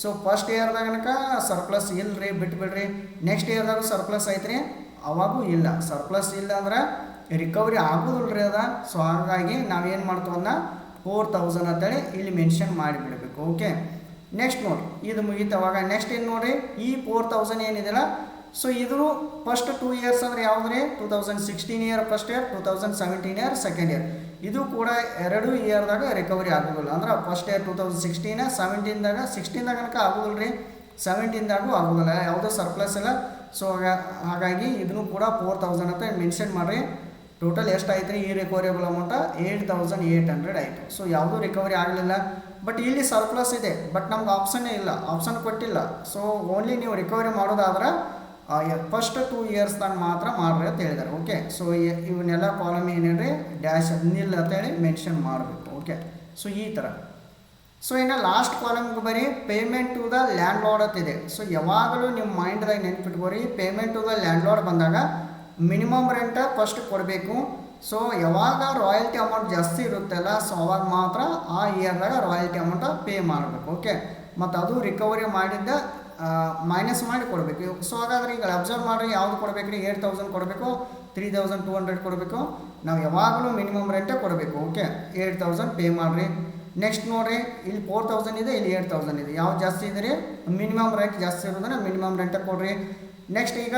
ಸೊ ಫಸ್ಟ್ ಇಯರ್ದಾಗನಕ ಸರ್ಪ್ಲಸ್ ಇಲ್ಲ ರೀ, ಬಿಟ್ಬಿಡ್ರಿ. ನೆಕ್ಸ್ಟ್ ಇಯರ್ದಾಗ ಸರ್ಪ್ಲಸ್ ಐತ್ರಿ, ಅವಾಗೂ ಇಲ್ಲ. ಸರ್ಪ್ಲಸ್ ಇಲ್ಲ ಅಂದ್ರೆ ರಿಕವರಿ ಆಗೋದಿಲ್ಲ ರೀ ಅದ. ಸೊ ಹಾಗಾಗಿ ನಾವೇನು ಮಾಡ್ತೀವಿ ಅದನ್ನ 4,000 ಅಂತೇಳಿ ಇಲ್ಲಿ ಮೆನ್ಷನ್ ಮಾಡಿಬಿಡಬೇಕು. ಓಕೆ, ನೆಕ್ಸ್ಟ್ ನೋಡಿ, ಇದು ಮುಗೀತು. ಅವಾಗ ನೆಕ್ಸ್ಟ್ ಏನು ನೋಡಿರಿ, ಈ 4,000 ಏನಿದೆಯಲ್ಲ, ಸೊ ಇದು ಫಸ್ಟ್ 2 ಇಯರ್ಸ್ ಅಂದರೆ ಯಾವುದು ರೀ 2016 year first year, 2017 year second year. ಇದು ಕೂಡ 2 ಇಯರ್ದಾಗ ರಿಕವರಿ ಆಗೋದಿಲ್ಲ. ಅಂದ್ರೆ ಫಸ್ಟ್ ಇಯರ್ 2016, 17ದಾಗ 16ದಾಗ ತನಕ ಆಗೋದಿಲ್ಲ ರೀ, 17ದಾಗೂ ಆಗೋದಿಲ್ಲ, ಯಾವುದೋ ಸರ್ಪ್ಲಸ್ ಇಲ್ಲ. ಸೊ ಹಾಗಾಗಿ ಇದನ್ನು ಕೂಡ 4,000 ಅಂತ ಮೆನ್ಷನ್ ಮಾಡಿರಿ. ಟೋಟಲ್ ಎಷ್ಟು ಆಯ್ತು ರೀ ಈ ರಿಕವರೇಬಲ್ ಅಮೌಂಟ 8,800 ಆಯಿತು. ಸೊ ಯಾವುದೂ ರಿಕವರಿ ಆಗಲಿಲ್ಲ. ಬಟ್ ಇಲ್ಲಿ ಸರ್ಪ್ಲಸ್ ಇದೆ, ಬಟ್ ನಮ್ಗೆ ಆಪ್ಷನ್ನೇ ಇಲ್ಲ, ಆಪ್ಷನ್ ಕೊಟ್ಟಿಲ್ಲ. ಸೊ ಓನ್ಲಿ ನೀವು ರಿಕವರಿ ಮಾಡೋದಾದ್ರೆ ಫಸ್ಟ್ 2 ಇಯರ್ಸ್ದಾಗ ಮಾತ್ರ ಮಾಡ್ರಿ ಅಂತ ಹೇಳಿದ್ದಾರೆ. ಓಕೆ, ಸೊ ಇವನ್ನೆಲ್ಲ ಕಾಲಮ್ ಏನೇನ್ರಿ ಡ್ಯಾಶ್ ನಿಲ್ ಅಂತೇಳಿ ಮೆನ್ಷನ್ ಮಾಡಬೇಕು. ಓಕೆ, ಸೊ ಈ ಥರ. ಸೊ ಇನ್ನು ಲಾಸ್ಟ್ ಕಾಲಮ್ಗೆ ಬರೀ payment to the landlord ಅಂತಿದೆ. ಸೊ ಯಾವಾಗಲೂ ನಿಮ್ಮ ಮೈಂಡ್ದಾಗ ನೆನ್ಪಿಟ್ಕೋರಿ, payment to the landlord ಬಂದಾಗ ಮಿನಿಮಮ್ ರೆಂಟ ಫಸ್ಟ್ ಕೊಡಬೇಕು. ಸೊ ಯಾವಾಗ ರಾಯಲ್ಟಿ ಅಮೌಂಟ್ ಜಾಸ್ತಿ ಇರುತ್ತಲ್ಲ, ಸೊ ಅವಾಗ ಮಾತ್ರ ಆ ಇಯರ್ದಾಗ ರಾಯಲ್ಟಿ ಅಮೌಂಟ ಪೇ ಮಾಡಬೇಕು. ಓಕೆ, ಮತ್ತು ಅದು ರಿಕವರಿ ಮಾಡಿದ್ದ ಮೈನಸ್ ಮಾಡಿ ಕೊಡಬೇಕು. ಸೊ ಹಾಗಾದ್ರೆ ಈಗ ಅಬ್ಸರ್ವ್ ಮಾಡಿರಿ, ಯಾವುದು ಕೊಡಬೇಕು ರೀ 8,000 ಕೊಡಬೇಕು, 3,200 ಕೊಡಬೇಕು. ನಾವು ಯಾವಾಗಲೂ ಮಿನಿಮಮ್ ರೆಂಟೇ ಕೊಡಬೇಕು. ಓಕೆ, 8,000 ಪೇ ಮಾಡಿರಿ. ನೆಕ್ಸ್ಟ್ ನೋಡಿರಿ, ಇಲ್ಲಿ 4,000 ಇದೆ, ಇಲ್ಲಿ 8,000 ಇದೆ. ಯಾವ್ದು ಜಾಸ್ತಿ ಇದೆ ರೀ ಮಿನಿಮಮ್ ರೆಂಟ್ ಜಾಸ್ತಿ ಇರೋದನ್ನ ಮಿನಿಮಮ್ ರೆಂಟೇ ಕೊಡ್ರಿ. ನೆಕ್ಸ್ಟ್ ಈಗ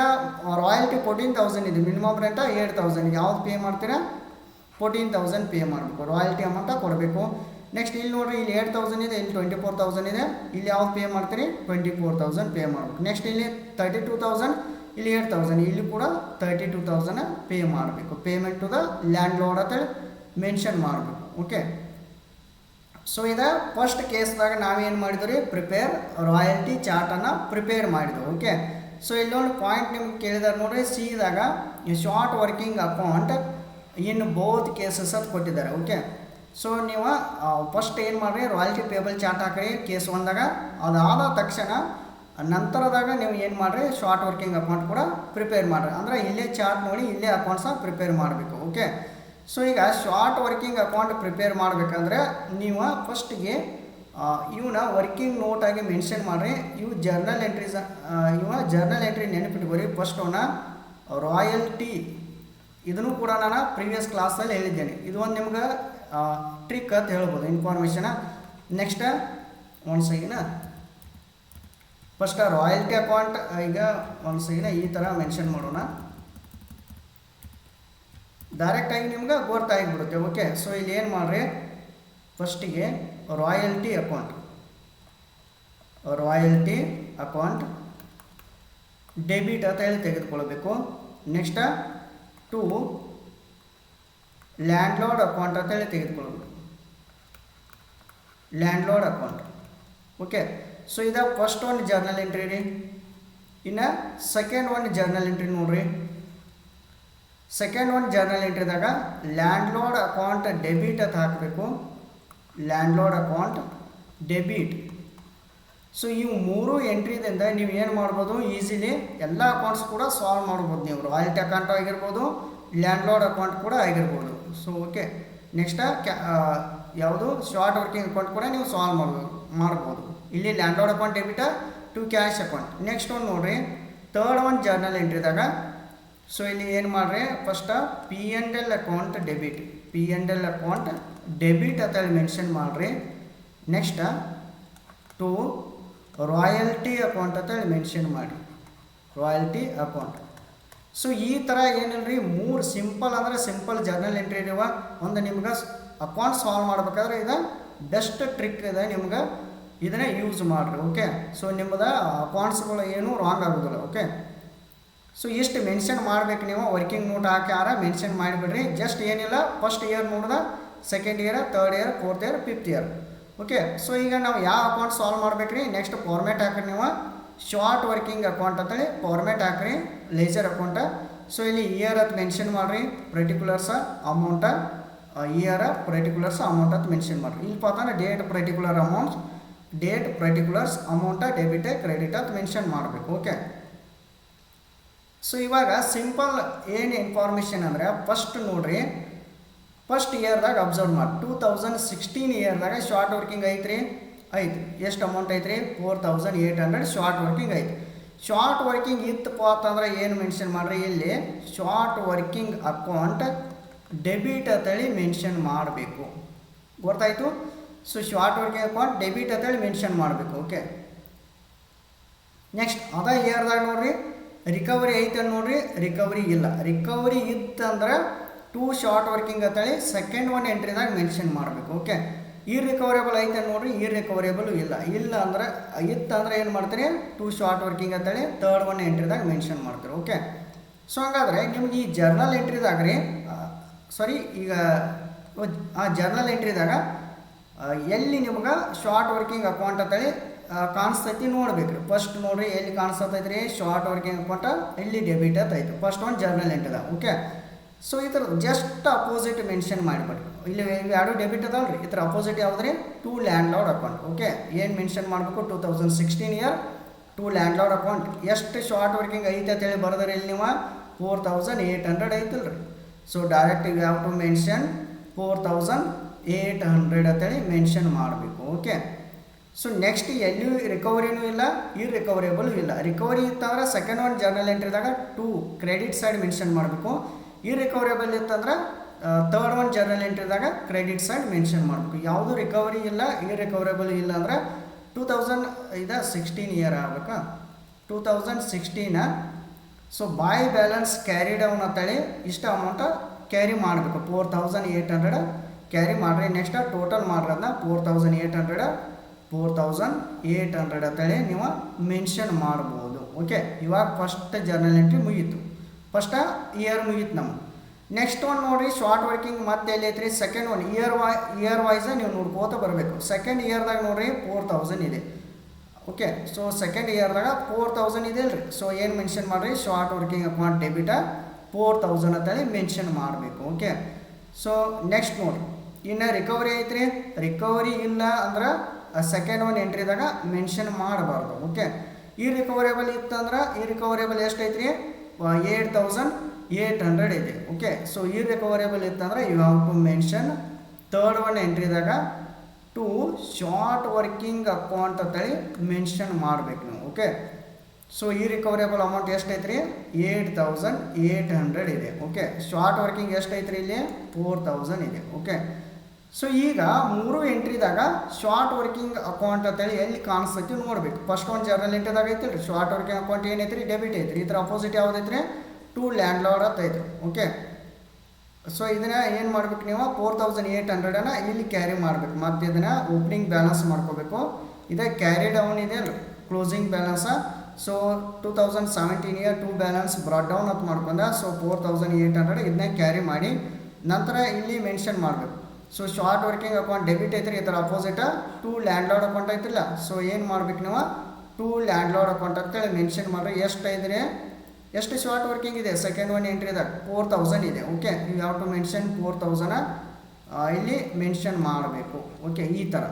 ರಾಯಲ್ಟಿ 14,000 ಇದೆ, ಮಿನಿಮಮ್ ರೆಂಟ 8,000. ಯಾವ್ದು ಪೇ ಮಾಡ್ತೀರಾ 14,000 ಪೇ ಮಾಡಬೇಕು, ರಾಯಲ್ಟಿ ಅಮೌಂಟ ಕೊಡಬೇಕು. ನೆಕ್ಸ್ಟ್ ಇಲ್ಲಿ ನೋಡಿರಿ, ಇಲ್ಲಿ 8,000 ಇದೆ, ಇಲ್ಲಿ 24,000 ಇದೆ. ಇಲ್ಲಿ ಯಾವ್ದು ಪೇ ಮಾಡ್ತೀರಿ 24,000 ಪೇ ಮಾಡಬೇಕು. ನೆಕ್ಸ್ಟ್ ಇಲ್ಲಿ 32,000, ಇಲ್ಲಿ 8,000, ಇಲ್ಲಿ ಕೂಡ 32,000 ಪೇ ಮಾಡಬೇಕು. Payment to the landlord ಅಂತೇಳಿ ಮೆನ್ಷನ್ ಮಾಡಬೇಕು. ಓಕೆ, ಸೊ ಇದು ಫಸ್ಟ್ ಕೇಸ್ದಾಗ ನಾವೇನು ಮಾಡಿದ್ವಿ ರೀ ಪ್ರಿಪೇರ್ ರಾಯಲ್ಟಿ ಚಾರ್ಟನ್ನು ಪ್ರಿಪೇರ್ ಮಾಡಿದ್ವಿ. ಓಕೆ, ಸೊ ಇಲ್ಲೊಂದು ಪಾಯಿಂಟ್ ನಿಮ್ಗೆ ಕೇಳಿದಾರೆ ನೋಡಿರಿ, ಸಿದಾಗ short working account in both cases ಅಂತ ಕೊಟ್ಟಿದ್ದಾರೆ. ಓಕೆ, ಸೊ ನೀವು ಫಸ್ಟ್ ಏನು ಮಾಡಿರಿ ರಾಯಲ್ಟಿ ಪೇಬಲ್ ಚಾರ್ಟ್ ಹಾಕಿರಿ ಕೇಸ್ 1ದಾಗ. ಅದಾದ ತಕ್ಷಣ ನಂತರದಾಗ ನೀವು ಏನು ಮಾಡಿರಿ ಶಾರ್ಟ್ ವರ್ಕಿಂಗ್ ಅಕೌಂಟ್ ಕೂಡ ಪ್ರಿಪೇರ್ ಮಾಡಿರಿ. ಅಂದರೆ ಇಲ್ಲೇ ಚಾರ್ಟ್ ನೋಡಿ ಇಲ್ಲೇ ಅಕೌಂಟ್ಸ ಪ್ರಿಪೇರ್ ಮಾಡಬೇಕು. ಓಕೆ, ಸೊ ಈಗ ಶಾರ್ಟ್ ವರ್ಕಿಂಗ್ ಅಕೌಂಟ್ ಪ್ರಿಪೇರ್ ಮಾಡಬೇಕಂದ್ರೆ ನೀವು ಫಸ್ಟಿಗೆ ಇವನ್ನ ವರ್ಕಿಂಗ್ ನೋಟಾಗಿ ಮೆನ್ಷನ್ ಮಾಡಿರಿ. ಇವು ಜರ್ನಲ್ ಎಂಟ್ರೀಸ್, ಜರ್ನಲ್ ಎಂಟ್ರಿ ನೆನಪಿಟ್ಕೋರಿ. ಫಸ್ಟ್ ಅವನ್ನ ರಾಯಲ್ಟಿ, ಇದನ್ನು ಕೂಡ ನಾನು ಪ್ರೀವಿಯಸ್ ಕ್ಲಾಸಲ್ಲಿ ಹೇಳಿದ್ದೇನೆ. ಇದು ಒಂದು ನಿಮ್ಗೆ ಟ್ರಿಕ್ ಅಂತ ಹೇಳ್ಬೋದು, ಇನ್ಫಾರ್ಮೇಷನ. ನೆಕ್ಸ್ಟ್ ಒಂದು ಸೆಕೆಂಡ್, ಫಸ್ಟ್ ರಾಯಲ್ಟಿ ಅಕೌಂಟ್ ಈಗ ಒಂದು ಸೆಕೆಂಡ್ ಈ ಥರ ಮೆನ್ಷನ್ ಮಾಡೋಣ, ಡೈರೆಕ್ಟಾಗಿ ನಿಮ್ಗೆ ಗೊತ್ತಾಗಿಬಿಡುತ್ತೆ. ಓಕೆ, ಸೊ ಇಲ್ಲಿ ಏನು ಮಾಡಿರಿ ಫಸ್ಟಿಗೆ ರಾಯಲ್ಟಿ ಅಕೌಂಟ್ ಡೆಬಿಟ್ ಅಂತ ಹೇಳಿ ತೆಗೆದುಕೊಳ್ಬೇಕು. Next to landlord account ಅಂತ ಹೇಳಿ ತೆಗೆದುಕೊಳ್ಬೇಕು, landlord account. Okay, so ಇದು ಫಸ್ಟ್ ಒಂದು ಜರ್ನಲ್ ಎಂಟ್ರಿ ರೀ. ಇನ್ನು ಸೆಕೆಂಡ್ ಒಂದು ಜರ್ನಲ್ ಎಂಟ್ರಿ ನೋಡ್ರಿ. ಸೆಕೆಂಡ್ ಒಂದು ಜರ್ನಲ್ ಎಂಟ್ರಿದಾಗ ಲ್ಯಾಂಡ್ ಲಾರ್ಡ್ ಅಕೌಂಟ್ ಡೆಬಿಟ್ ಅಂತ ಹಾಕಬೇಕು, landlord account debit. So ಇವು 3 ಎಂಟ್ರಿದಿಂದ ನೀವು ಏನು ಮಾಡ್ಬೋದು, ಈಸಿಲಿ ಎಲ್ಲ ಅಕೌಂಟ್ಸ್ ಕೂಡ ಸಾಲ್ವ್ ಮಾಡ್ಬೋದು. ನೀವು ರಾಯಲ್ಟಿ ಅಕೌಂಟ್ ಆಗಿರ್ಬೋದು, ಲ್ಯಾಂಡ್ ಲಾರ್ಡ್ ಅಕೌಂಟ್ ಕೂಡ ಆಗಿರ್ಬೋದು. ಸೊ ಓಕೆ ನೆಕ್ಸ್ಟ್ ಯಾವುದು ಶಾರ್ಟ್ ವರ್ಕಿಂಗ್ ಅಕೌಂಟ್ ಕೂಡ ನೀವು ಸಾಲ್ವ್ ಮಾಡ್ಬೋದು. ಇಲ್ಲಿ landlord account debit to cash account. Next ಒಂದು ನೋಡಿರಿ ಥರ್ಡ್ ಒನ್ ಜರ್ನಲ್ ಎಂಟ್ರಿದಾಗ. ಸೊ ಇಲ್ಲಿ ಏನು ಮಾಡಿರಿ first P&L account debit, P&L account debit ಅಂತೇಳಿ ಮೆನ್ಷನ್ ಮಾಡಿರಿ. ನೆಕ್ಸ್ಟ್ ಟು ರಾಯಲ್ಟಿ ಅಕೌಂಟ್ ಅಂತೇಳಿ ಮೆನ್ಷನ್ ಮಾಡಿ, ರಾಯಲ್ಟಿ ಅಕೌಂಟ್. ಸೊ ಈ ಥರ ಏನಿಲ್ರಿ ಮೂರು ಸಿಂಪಲ್ ಅಂದರೆ ಸಿಂಪಲ್ ಜರ್ನಲ್ ಎಂಟ್ರಿ ಇರುವ ಒಂದು ನಿಮ್ಗೆ ಅಕೌಂಟ್ ಸಾಲ್ವ್ ಮಾಡ್ಬೇಕಾದ್ರೆ ಇದು ಬೆಸ್ಟ್ ಟ್ರಿಕ್ ಇದೆ, ನಿಮ್ಗೆ ಇದನ್ನೇ ಯೂಸ್ ಮಾಡಿರಿ. ಓಕೆ ಸೊ ನಿಮ್ಮದು ಅಕೌಂಟ್ಸ್ಗಳು ಏನೂ ರಾಂಗ್ ಆಗೋದಿಲ್ಲ. ಓಕೆ ಸೊ ಇಷ್ಟು ಮೆನ್ಷನ್ ಮಾಡ್ಬೇಕು ನೀವು ವರ್ಕಿಂಗ್ ನೋಟ್ ಹಾಕ್ಯಾರ ಮೆನ್ಷನ್ ಮಾಡಿಬಿಡ್ರಿ. ಜಸ್ಟ್ ಏನಿಲ್ಲ ಫಸ್ಟ್ ಇಯರ್ ನೋಡಿದ second year, third year, fourth year, fifth year. Okay so ಈಗ ನಾವು ಯಾವ ಅಕೌಂಟ್ ಸಾಲ್ವ್ ಮಾಡ್ಬೇಕ್ರಿ, ನೆಕ್ಸ್ಟ್ ಫಾರ್ಮ್ಯಾಟ್ ಹಾಕ್ರಿ ನೀವು ಶಾರ್ಟ್ ವರ್ಕಿಂಗ್ ಅಕೌಂಟ್ ಅಂತೇಳಿ ಫಾರ್ಮ್ಯಾಟ್ ಹಾಕ್ರಿ ಲೇಜರ್ ಅಕೌಂಟ. ಸೊ ಇಲ್ಲಿ ಇಯರ್ ಅಂತ ಮೆನ್ಷನ್ ಮಾಡಿರಿ, ಪರ್ಟಿಕ್ಯುಲರ್ಸ ಅಮೌಂಟ ಇಯರ್ ಪರ್ಟಿಕ್ಯುಲರ್ಸ್ ಅಮೌಂಟ್ ಅಂತ ಮೆನ್ಷನ್ ಮಾಡಿರಿ. ಇಲ್ಲಪ್ಪ ಅಂದ್ರೆ date particular amount, date particulars amount debit credit ಅಂತ ಮೆನ್ಷನ್ ಮಾಡಬೇಕು. ಓಕೆ ಸೊ ಇವಾಗ ಸಿಂಪಲ್ ಏನು ಇನ್ಫಾರ್ಮೇಷನ್ ಅಂದರೆ ಫಸ್ಟ್ ನೋಡ್ರಿ ಫಸ್ಟ್ ಇಯರ್ದಾಗ ಅಬ್ಸರ್ವ್ ಮಾಡಿ 2016 ಇಯರ್ದಾಗ ಶಾರ್ಟ್ ವರ್ಕಿಂಗ್ ಐತ್ರಿ, ಎಷ್ಟು ಅಮೌಂಟ್ ಐತ್ರಿ 4800 ಶಾರ್ಟ್ ವರ್ಕಿಂಗ್ ಐತಿ. ಶಾರ್ಟ್ ವರ್ಕಿಂಗ್ ಇತ್ತಪ್ಪ ಅಂತಂದ್ರೆ ಏನು ಮೆನ್ಷನ್ ಮಾಡಿರಿ, ಇಲ್ಲಿ ಶಾರ್ಟ್ ವರ್ಕಿಂಗ್ ಅಕೌಂಟ್ ಡೆಬಿಟ್ ಅಂತೇಳಿ ಮೆನ್ಷನ್ ಮಾಡಬೇಕು. ಗೊತ್ತಾಯಿತು? So short working account debit ಅಂತೇಳಿ ಮೆನ್ಷನ್ ಮಾಡಬೇಕು. ಓಕೆ ನೆಕ್ಸ್ಟ್ ಅದ ಇಯರ್ದಾಗ ನೋಡ್ರಿ ರಿಕವರಿ ಐತೆ ನೋಡ್ರಿ, ರಿಕವರಿ ಇಲ್ಲ. ರಿಕವರಿ ಇತ್ತಂದ್ರೆ ಟು ಶಾರ್ಟ್ ವರ್ಕಿಂಗ್ ಅಂತೇಳಿ ಸೆಕೆಂಡ್ ಒನ್ ಎಂಟ್ರಿದಾಗ ಮೆನ್ಷನ್ ಮಾಡಬೇಕು. ಓಕೆ ಈ ರಿಕವರೇಬಲ್ ಐತೆ ನೋಡ್ರಿ, ಈ ರಿಕವರೇಬಲ್ ಇಲ್ಲ ಅಂದ್ರೆ ಇತ್ತಂದ್ರೆ ಏನು ಮಾಡ್ತೀರಿ ಟು ಶಾರ್ಟ್ ವರ್ಕಿಂಗ್ ಅಂತೇಳಿ ಥರ್ಡ್ ಒನ್ ಎಂಟ್ರಿದಾಗ ಮೆನ್ಷನ್ ಮಾಡ್ತೀರಿ. ಓಕೆ ಸೊ ಹಂಗಾದ್ರೆ ನಿಮ್ಗೆ ಈ ಜರ್ನಲ್ ಎಂಟ್ರಿದಾಗ ರೀ ಈಗ ಆ ಜರ್ನಲ್ ಎಂಟ್ರಿದಾಗ ಎಲ್ಲಿ ನಿಮ್ಗೆ ಶಾರ್ಟ್ ವರ್ಕಿಂಗ್ ಅಕೌಂಟ್ ಅಂತೇಳಿ ಕಾಣಿಸ್ತೈತಿ ನೋಡ್ಬೇಕ್ರಿ. ಫಸ್ಟ್ ನೋಡ್ರಿ ಎಲ್ಲಿ ಕಾಣಿಸ್ತೈತ್ರಿ ಶಾರ್ಟ್ ವರ್ಕಿಂಗ್ ಅಕೌಂಟ್, ಇಲ್ಲಿ ಡೆಬಿಟ್ ಅಂತ ಐತೆ ಫಸ್ಟ್ ಒಂದು ಜರ್ನಲ್ ಎಂಟ್ರಿದಾಗ. ಓಕೆ ಸೊ ಈ ಥರ ಜಸ್ಟ್ ಅಪೋಸಿಟ್ ಮೆನ್ಷನ್ ಮಾಡಿಬಿಡ್ರಿ. ಇಲ್ಲಿ ಎರಡು ಡೆಬಿಟ್ ಅದಾವಲ್ರಿ, ಈ ಥರ ಅಪೋಸಿಟ್ ಯಾವುದ್ರಿ ಟು ಲ್ಯಾಂಡ್ಲಾರ್ಡ್ ಅಕೌಂಟ್. ಓಕೆ ಏನು ಮೆನ್ಷನ್ ಮಾಡಬೇಕು 2016 ಇಯರ್ ಟು ಲ್ಯಾಂಡ್ಲಾರ್ಡ್ ಅಕೌಂಟ್ ಎಷ್ಟು ಶಾರ್ಟ್ ವರ್ಕಿಂಗ್ ಐತೆ ಅಂತೇಳಿ ಬರೆದ್ರೆ ಇಲ್ಲಿ ನೀವು 4800 ಐತಲ್ರಿ. So direct you have to mention 4800 ಅಂತೇಳಿ ಮೆನ್ಷನ್ ಮಾಡಬೇಕು. ಓಕೆ ಸೊ ನೆಕ್ಸ್ಟ್ ಎಲ್ಲಿ ರಿಕವರಿನೂ ಇಲ್ಲ, ಈ ರಿಕವರೇಬಲ್ ಇಲ್ಲ. ರಿಕವರಿ ಇತ್ತಂದ್ರೆ ಸೆಕೆಂಡ್ ಒನ್ ಜರ್ನಲ್ ಎಂಟ್ರಿದಾಗ ಟು ಕ್ರೆಡಿಟ್ ಸೈಡ್ ಮೆನ್ಷನ್ ಮಾಡಬೇಕು. ಈ ರಿಕವರೇಬಲ್ ಇತ್ತಂದ್ರೆ ಥರ್ಡ್ ಒನ್ ಜರ್ನಲ್ ಎಂಟ್ರಿದಾಗ ಕ್ರೆಡಿಟ್ ಸೈಡ್ ಮೆನ್ಷನ್ ಮಾಡಬೇಕು. ಯಾವುದು ರಿಕವರಿ ಇಲ್ಲ, ಈ ರಿಕವರೇಬಲ್ ಇಲ್ಲ ಅಂದ್ರೆ 2016 ಇಯರ್ ಆಗ್ಬೇಕಾ 2016. So by balance carry down ಅಂತೇಳಿ ಇಷ್ಟು ಅಮೌಂಟ ಕ್ಯಾರಿ ಮಾಡಬೇಕು 4800 ಕ್ಯಾರಿ ಮಾಡಿರಿ. ನೆಕ್ಸ್ಟ್ ಟೋಟಲ್ ಮಾಡಿರೋದನ್ನ 4800 ಅಂತೇಳಿ ನೀವು ಮೆನ್ಷನ್ ಮಾಡ್ಬೋದು. ಓಕೆ ಇವಾಗ ಫಸ್ಟ್ ಜರ್ನಲ್ ಎಂಟ್ರಿ ಮುಗೀತು, ಫಸ್ಟ್ ಇಯರ್ ಮುಗೀತು ನಮ್ಗೆ. ನೆಕ್ಸ್ಟ್ ಒನ್ ನೋಡಿರಿ ಶಾರ್ಟ್ ವರ್ಕಿಂಗ್ ಮತ್ತೆ ಎಲ್ಲಿ ಐತ್ರಿ ಸೆಕೆಂಡ್ ಒನ್ ಇಯರ್ ವೈಸ್ ನೀವು ನೋಡ್ಕೋತ ಬರಬೇಕು. ಸೆಕೆಂಡ್ ಇಯರ್ದಾಗ ನೋಡಿರಿ 4000 ಇದೆ. ಓಕೆ ಸೊ ಸೆಕೆಂಡ್ ಇಯರ್ದಾಗ 4000 ಇದೆ ಅಲ್ರಿ. ಸೊ ಏನು ಮೆನ್ಷನ್ ಮಾಡಿರಿ ಶಾರ್ಟ್ ವರ್ಕಿಂಗ್ ಅಕೌಂಟ್ ಡೆಬಿಟ 4000 ಅಂತೇಳಿ ಮೆನ್ಷನ್ ಮಾಡಬೇಕು. ಓಕೆ ಸೊ ನೆಕ್ಸ್ಟ್ ನೋಡಿರಿ ಇನ್ನು ರಿಕವರಿ ಐತ್ರಿ, ರಿಕವರಿ ಇಲ್ಲ ಅಂದ್ರೆ ಸೆಕೆಂಡ್ ಒನ್ ಎಂಟ್ರಿದಾಗ ಮೆನ್ಷನ್ ಮಾಡಬಾರ್ದು. ಓಕೆ ಈ ರಿಕವರೇಬಲ್ ಇತ್ತಂದ್ರೆ ಈ ರಿಕವರೇಬಲ್ ಎಷ್ಟು ಐತ್ರಿ 8800 ಇದೆ. ಓಕೆ ಸೊ ಈ ರಿಕವರೇಬಲ್ ಇತ್ತಂದ್ರೆ you have to mention third one ಎಂಟ್ರಿದಾಗ ಟು ಶಾರ್ಟ್ ವರ್ಕಿಂಗ್ ಅಕೌಂಟ್ ಅಂತೇಳಿ ಮೆನ್ಷನ್ ಮಾಡಬೇಕು ನೀವು. ಓಕೆ ಸೊ ಈ ರಿಕವರೇಬಲ್ ಅಮೌಂಟ್ ಎಷ್ಟು ಐತ್ರಿ 8800 ಇದೆ. ಓಕೆ ಶಾರ್ಟ್ ವರ್ಕಿಂಗ್ ಎಷ್ಟು ಐತ್ರಿ ಇಲ್ಲಿ 4000 ಇದೆ. ಓಕೆ ಸೊ ಈಗ ಮೂರು ಎಂಟ್ರಿದಾಗ ಶಾರ್ಟ್ ವರ್ಕಿಂಗ್ ಅಕೌಂಟ್ ಅಂತೇಳಿ ಎಲ್ಲಿ ಕಾಣಿಸ್ತೈತಿ ನೋಡ್ಬೇಕು. ಫಸ್ಟ್ ಒಂದು ಜರ್ನಲ್ ಎಂಟ್ರಿದಾಗ ಐತಿ ಶಾರ್ಟ್ ವರ್ಕಿಂಗ್ ಅಕೌಂಟ್ ಏನೈತ್ರಿ ಡೆಬಿಟ್ ಐತ್ರಿ. ಈ ಥರ ಅಪೋಸಿಟ್ ಯಾವುದೈತ್ರಿ ಟು ಲ್ಯಾಂಡ್ಲಾರ್ಡ್ ಅಂತ ಐತ್ರಿ. ಓಕೆ ಸೊ ಇದನ್ನ ಏನು ಮಾಡ್ಬೇಕು ನೀವು 4800 ಇಲ್ಲಿ ಕ್ಯಾರಿ ಮಾಡಬೇಕು. ಮತ್ತು ಇದನ್ನು ಓಪನಿಂಗ್ ಬ್ಯಾಲೆನ್ಸ್ ಮಾಡ್ಕೋಬೇಕು. ಇದೇ ಕ್ಯಾರಿ ಡೌನ್ ಇದೆ ಅಲ್ಲ closing balance. So 2017 year to balance brought down ಅಂತ ಮಾಡ್ಕೊಂಡ. ಸೊ 4800 ಇದನ್ನ ಕ್ಯಾರಿ ಮಾಡಿ ನಂತರ ಇಲ್ಲಿ ಮೆನ್ಷನ್ ಮಾಡಬೇಕು. So short working account debit ಐತ್ರಿ, ಈ ಥರ ಅಪೋಸಿಟ್ ಟು ಲ್ಯಾಂಡ್ಲಾರ್ಡ್ ಅಕೌಂಟ್ ಐತಿಲ್ಲ. ಸೊ ಏನು ಮಾಡ್ಬೇಕು ನೀವು ಟು ಲ್ಯಾಂಡ್ಲಾರ್ಡ್ ಅಕೌಂಟ್ ಅಂತೇಳಿ ಮೆನ್ಷನ್ ಮಾಡಿರಿ. ಎಷ್ಟು ಐತ್ರಿ ಎಷ್ಟು ಶಾರ್ಟ್ ವರ್ಕಿಂಗ್ ಇದೆ ಸೆಕೆಂಡ್ ಒನ್ ಎಂಟ್ರಿದಾಗ 4000 ಇದೆ. Okay you have to mention 4000 ಇಲ್ಲಿ ಮೆನ್ಷನ್ ಮಾಡಬೇಕು. ಓಕೆ ಈ ಥರ.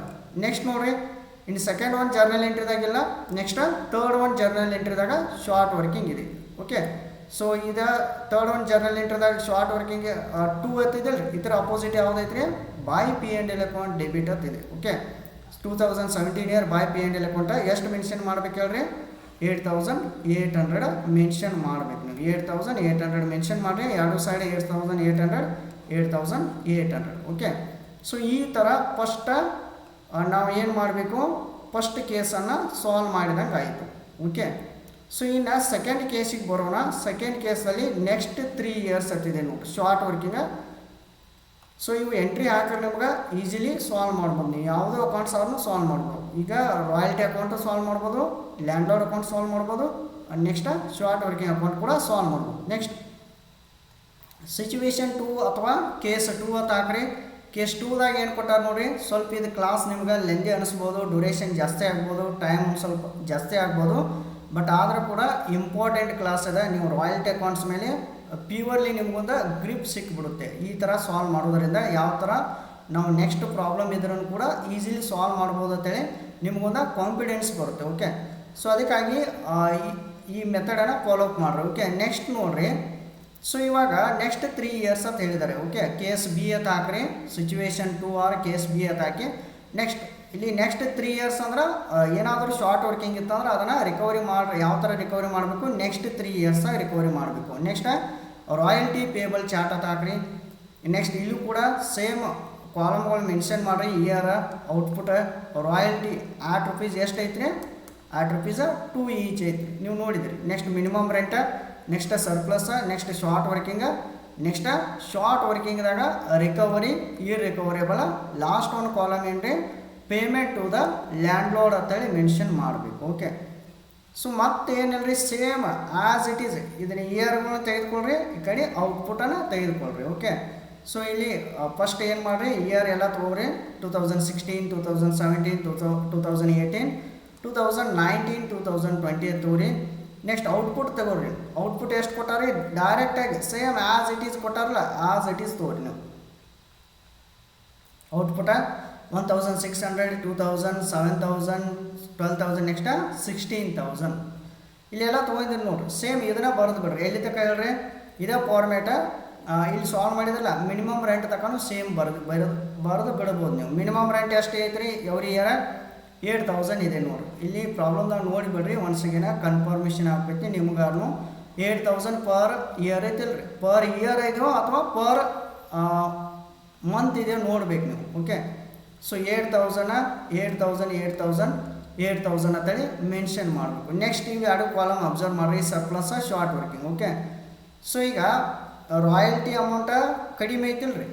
ನೆಕ್ಸ್ಟ್ ನೋಡಿರಿ ಇನ್ನು ಸೆಕೆಂಡ್ ಒನ್ ಜರ್ನಲ್ ಎಂಟ್ರಿದಾಗಿಲ್ಲ, ನೆಕ್ಸ್ಟ್ ಥರ್ಡ್ ಒನ್ ಜರ್ನಲ್ ಎಂಟ್ರಿದಾಗ ಶಾರ್ಟ್ ವರ್ಕಿಂಗ್ ಇದೆ. ಓಕೆ ಸೊ ಇದು ಥರ್ಡ್ ಒನ್ ಜರ್ನಲ್ ಎಂಟ್ರಿದಾಗ ಶಾರ್ಟ್ ವರ್ಕಿಂಗ್ 2 ಅತ್ತಿದಲ್ಲ ರೀ, ಇದರ ಅಪೋಸಿಟ್ ಯಾವುದೈತೆ ರೀ by P and L account debit ಅತ್ತಿದೆ. Okay 2017 year by P and L account ಎಷ್ಟು ಮೆನ್ಷನ್ ಮಾಡ್ಬೇಕು ಹೇಳ್ರಿ 8800 ಮೆನ್ಷನ್ ಮಾಡ್ಬೇಕು. ನೀವು 8800 ಮೆನ್ಷನ್ ಮಾಡಿರಿ, ಎರಡು ಸೈಡ್ 8800. ಓಕೆ ಸೊ ಈ ಥರ ಫಸ್ಟ್ ನಾವು ಏನು ಮಾಡಬೇಕು, ಫಸ್ಟ್ ಕೇಸನ್ನು ಸಾಲ್ವ್ ಮಾಡಿದಂಗೆ ಆಯಿತು. ಓಕೆ ಸೊ ಇನ್ನು ಸೆಕೆಂಡ್ ಕೇಸಿಗೆ ಬರೋಣ. ಸೆಕೆಂಡ್ ಕೇಸಲ್ಲಿ ನೆಕ್ಸ್ಟ್ 3 ಇಯರ್ಸ್ ಹತ್ತಿದೆ ನೋಡಿ ಶಾರ್ಟ್ ವರ್ಕಿಂಗ. ಸೊ ಇವು ಎಂಟ್ರಿ ಹಾಕಿದ್ರೆ ನಿಮ್ಗೆ ಈಸಿಲಿ ಸಾಲ್ವ್ ಮಾಡ್ಬೋದು. ನೀವು ಯಾವುದೋ ಅಕೌಂಟ್ಸ್ ಅವ್ರನ್ನೂ ಸಾಲ್ವ್ ಮಾಡ್ಬೋದು. ಈಗ ರಾಯಲ್ಟಿ ಅಕೌಂಟು ಸಾಲ್ವ್ ಮಾಡ್ಬೋದು, ಲ್ಯಾಂಡ್ ಲಾರ್ಡ್ ಅಕೌಂಟ್ ಸಾಲ್ವ್ ಮಾಡ್ಬೋದು, ನೆಕ್ಸ್ಟ್ ಶಾರ್ಟ್ ವರ್ಕಿಂಗ್ ಅಕೌಂಟ್ ಕೂಡ ಸಾಲ್ವ್ ಮಾಡ್ಬೋದು. ನೆಕ್ಸ್ಟ್ ಸಿಚುವೇಶನ್ 2 ಅಥವಾ ಕೇಸ್ 2 ಅಂತ ಹಾಕ್ರಿ. ಕೇಸ್ 2ದಾಗ ಏನು ಕೊಟ್ಟಾರ ನೋಡಿರಿ, ಸ್ವಲ್ಪ ಇದು ಕ್ಲಾಸ್ ನಿಮ್ಗೆ ಲೆಂದಿ ಅನಿಸ್ಬೋದು, ಡ್ಯೂರೇಷನ್ ಜಾಸ್ತಿ ಆಗ್ಬೋದು, ಟೈಮ್ ಸ್ವಲ್ಪ ಜಾಸ್ತಿ ಆಗ್ಬೋದು, ಬಟ್ ಆದರೂ ಕೂಡ ಇಂಪಾರ್ಟೆಂಟ್ ಕ್ಲಾಸ್ ಅದ. ನೀವು ರಾಯಲ್ಟಿ ಅಕೌಂಟ್ಸ್ ಮೇಲೆ ಪ್ಯೂರ್ಲಿ ನಿಮ್ಗೊಂದು ಗ್ರಿಪ್ ಸಿಕ್ಬಿಡುತ್ತೆ. ಈ ಥರ ಸಾಲ್ವ್ ಮಾಡೋದ್ರಿಂದ ಯಾವ ಥರ ನಾವು ನೆಕ್ಸ್ಟ್ ಪ್ರಾಬ್ಲಮ್ ಇದ್ರೂ ಕೂಡ ಈಸಿಲಿ ಸಾಲ್ವ್ ಮಾಡ್ಬೋದು ಅಂತೇಳಿ ನಿಮ್ಗೊಂದು ಕಾನ್ಫಿಡೆನ್ಸ್ ಬರುತ್ತೆ. ಓಕೆ ಸೊ ಅದಕ್ಕಾಗಿ ಈ ಮೆಥಡನ್ನು ಫಾಲೋ ಅಪ್ ಮಾಡ್ರಿ. ಓಕೆ ನೆಕ್ಸ್ಟ್ ನೋಡಿರಿ. ಸೊ ಇವಾಗ ನೆಕ್ಸ್ಟ್ 3 ಇಯರ್ಸ್ ಅಂತ ಹೇಳಿದ್ದಾರೆ. ಓಕೆ ಕೇಸ್ ಬಿ ಅಂತ ಹಾಕ್ರಿ, ಸಿಚುವೇಶನ್ 2 ಆರ್ ಕೇಸ್ ಬಿ ಅಂತ ಹಾಕಿ. ನೆಕ್ಸ್ಟ್ ಇಲ್ಲಿ ನೆಕ್ಸ್ಟ್ 3 ಇಯರ್ಸ್ ಅಂದ್ರೆ ಏನಾದರೂ ಶಾರ್ಟ್ ವರ್ಕಿಂಗ್ ಇತ್ತಂದ್ರೆ ಅದನ್ನು ರಿಕವರಿ ಮಾಡಿ ಯಾವ ಥರ ರಿಕವರಿ ಮಾಡಬೇಕು, ನೆಕ್ಸ್ಟ್ 3 ಇಯರ್ಸಾಗಿ ರಿಕವರಿ ಮಾಡಬೇಕು. ನೆಕ್ಸ್ಟ್ ರಾಯಲ್ಟಿ ಪೇಬಲ್ ಚಾರ್ಟ್ ಅಂತ ಹಾಕ್ರಿ. ನೆಕ್ಸ್ಟ್ ಇಲ್ಲೂ ಕೂಡ ಸೇಮ್ ಕಾಲಮ್ಗಳು ಮೆನ್ಷನ್ ಮಾಡಿರಿ. Year output royalty at rupees ಎಷ್ಟು ಐತ್ರಿ, ಆಟ್ ರುಪೀಸ್ 2 ಈಚ್ ಐತ್ರಿ, ನೀವು ನೋಡಿದ್ರಿ. Next minimum rent, next surplus, next short working, next short ವರ್ಕಿಂಗ್ದಾಗ ರಿಕವರಿ ಇರ್ರಿಕವರೇಬಲ್, ಲಾಸ್ಟ್ ಒಂದು ಕಾಲಮ್ ಏನ್ರಿ payment to the landlord ಅಂತೇಳಿ ಮೆನ್ಷನ್ ಮಾಡಬೇಕು. ಓಕೆ ಸೊ ಮತ್ತೇನಿಲ್ಲರಿ ಸೇಮ್ ಆ್ಯಸ್ ಇಟ್ ಈಸ್ ಇದನ್ನ ಇಯರ್ಗಳನ್ನ ತೆಗೆದುಕೊಳ್ರಿ, ಈ ಕಡೆ ಔಟ್ಪುಟನ್ನು ತೆಗೆದುಕೊಳ್ರಿ. ಓಕೆ ಸೊ ಇಲ್ಲಿ ಫಸ್ಟ್ ಏನು ಮಾಡಿರಿ, ಇಯರ್ ಎಲ್ಲ ತೊಗೊಳ್ರಿ. 2016, 2017, 2018, 2019, 2020 ತೊಗೊರಿ. ನೆಕ್ಸ್ಟ್ ಔಟ್ಪುಟ್ ತಗೊಳ್ರಿ. ಔಟ್ಪುಟ್ ಎಷ್ಟು ಕೊಟ್ಟಾರಿ, ಡೈರೆಕ್ಟಾಗಿ ಸೇಮ್ ಆ್ಯಸ್ ಇಟ್ ಈಸ್ ಕೊಟ್ಟಾರಲ್ಲ ಆ್ಯಸ್ ಇಟ್ ಈಸ್ ತೊಗೊರಿ. ನೀವು ಔಟ್ಪುಟ 1600, 2000, 7000, 12,000, ನೆಕ್ಸ್ಟ್ 16,000 ಇಲ್ಲೆಲ್ಲ ತೊಗೊಂಡಿರಿ ನೋಡ್ರಿ. ಸೇಮ್ ಇದನ್ನು ಬರೆದು ಬಿಡ್ರಿ. ಎಲ್ಲಿ ತಕ ಹೇಳ್ರಿ, ಇದೇ ಫಾರ್ಮೇಟ ಇಲ್ಲಿ ಸಾಲ್ವ್ ಮಾಡಿದ್ರಲ್ಲ ಮಿನಿಮಮ್ ರೆಂಟ್ ತಗೊಂಡು ಸೇಮ್ ಬರೆದು ಬಿಡ್ಬೋದು ನೀವು. ಮಿನಿಮಮ್ ರೆಂಟ್ ಎಷ್ಟು ಐತ್ರಿ ಎವ್ರಿ ಇಯರ್ 8,000 ಇದೆ ನೋಡ್ರಿ. ಇಲ್ಲಿ ಪ್ರಾಬ್ಲಮ್ದಾಗ ನೋಡಿಬಿಡ್ರಿ, ಒನ್ಸಿಗೆನ ಕನ್ಫರ್ಮೇಷನ್ ಆಗ್ಬೇಕು ನಿಮ್ಗಾರು. 8,000 ಪರ್ ಇಯರ್ ಐತಿಲ್ಲ ರೀ, ಪರ್ ಇಯರ್ ಇದೆಯೋ ಅಥವಾ ಪರ್ ಮಂತ್ ಇದೆಯೋ ನೋಡ್ಬೇಕು ನೀವು. ಓಕೆ ಸೊ 8,000 ಅಂತೇಳಿ ಮೆನ್ಷನ್ ಮಾಡಬೇಕು. ನೆಕ್ಸ್ಟ್ ಇವು ಎರಡು ಕಾಲಮ್ ಅಬ್ಸರ್ವ್ ಮಾಡಿರಿ, surplus short working. Okay so ಈಗ ರಾಯಲ್ಟಿ ಅಮೌಂಟ ಕಡಿಮೆ ಐತಿಲ್ಲ ರೀ,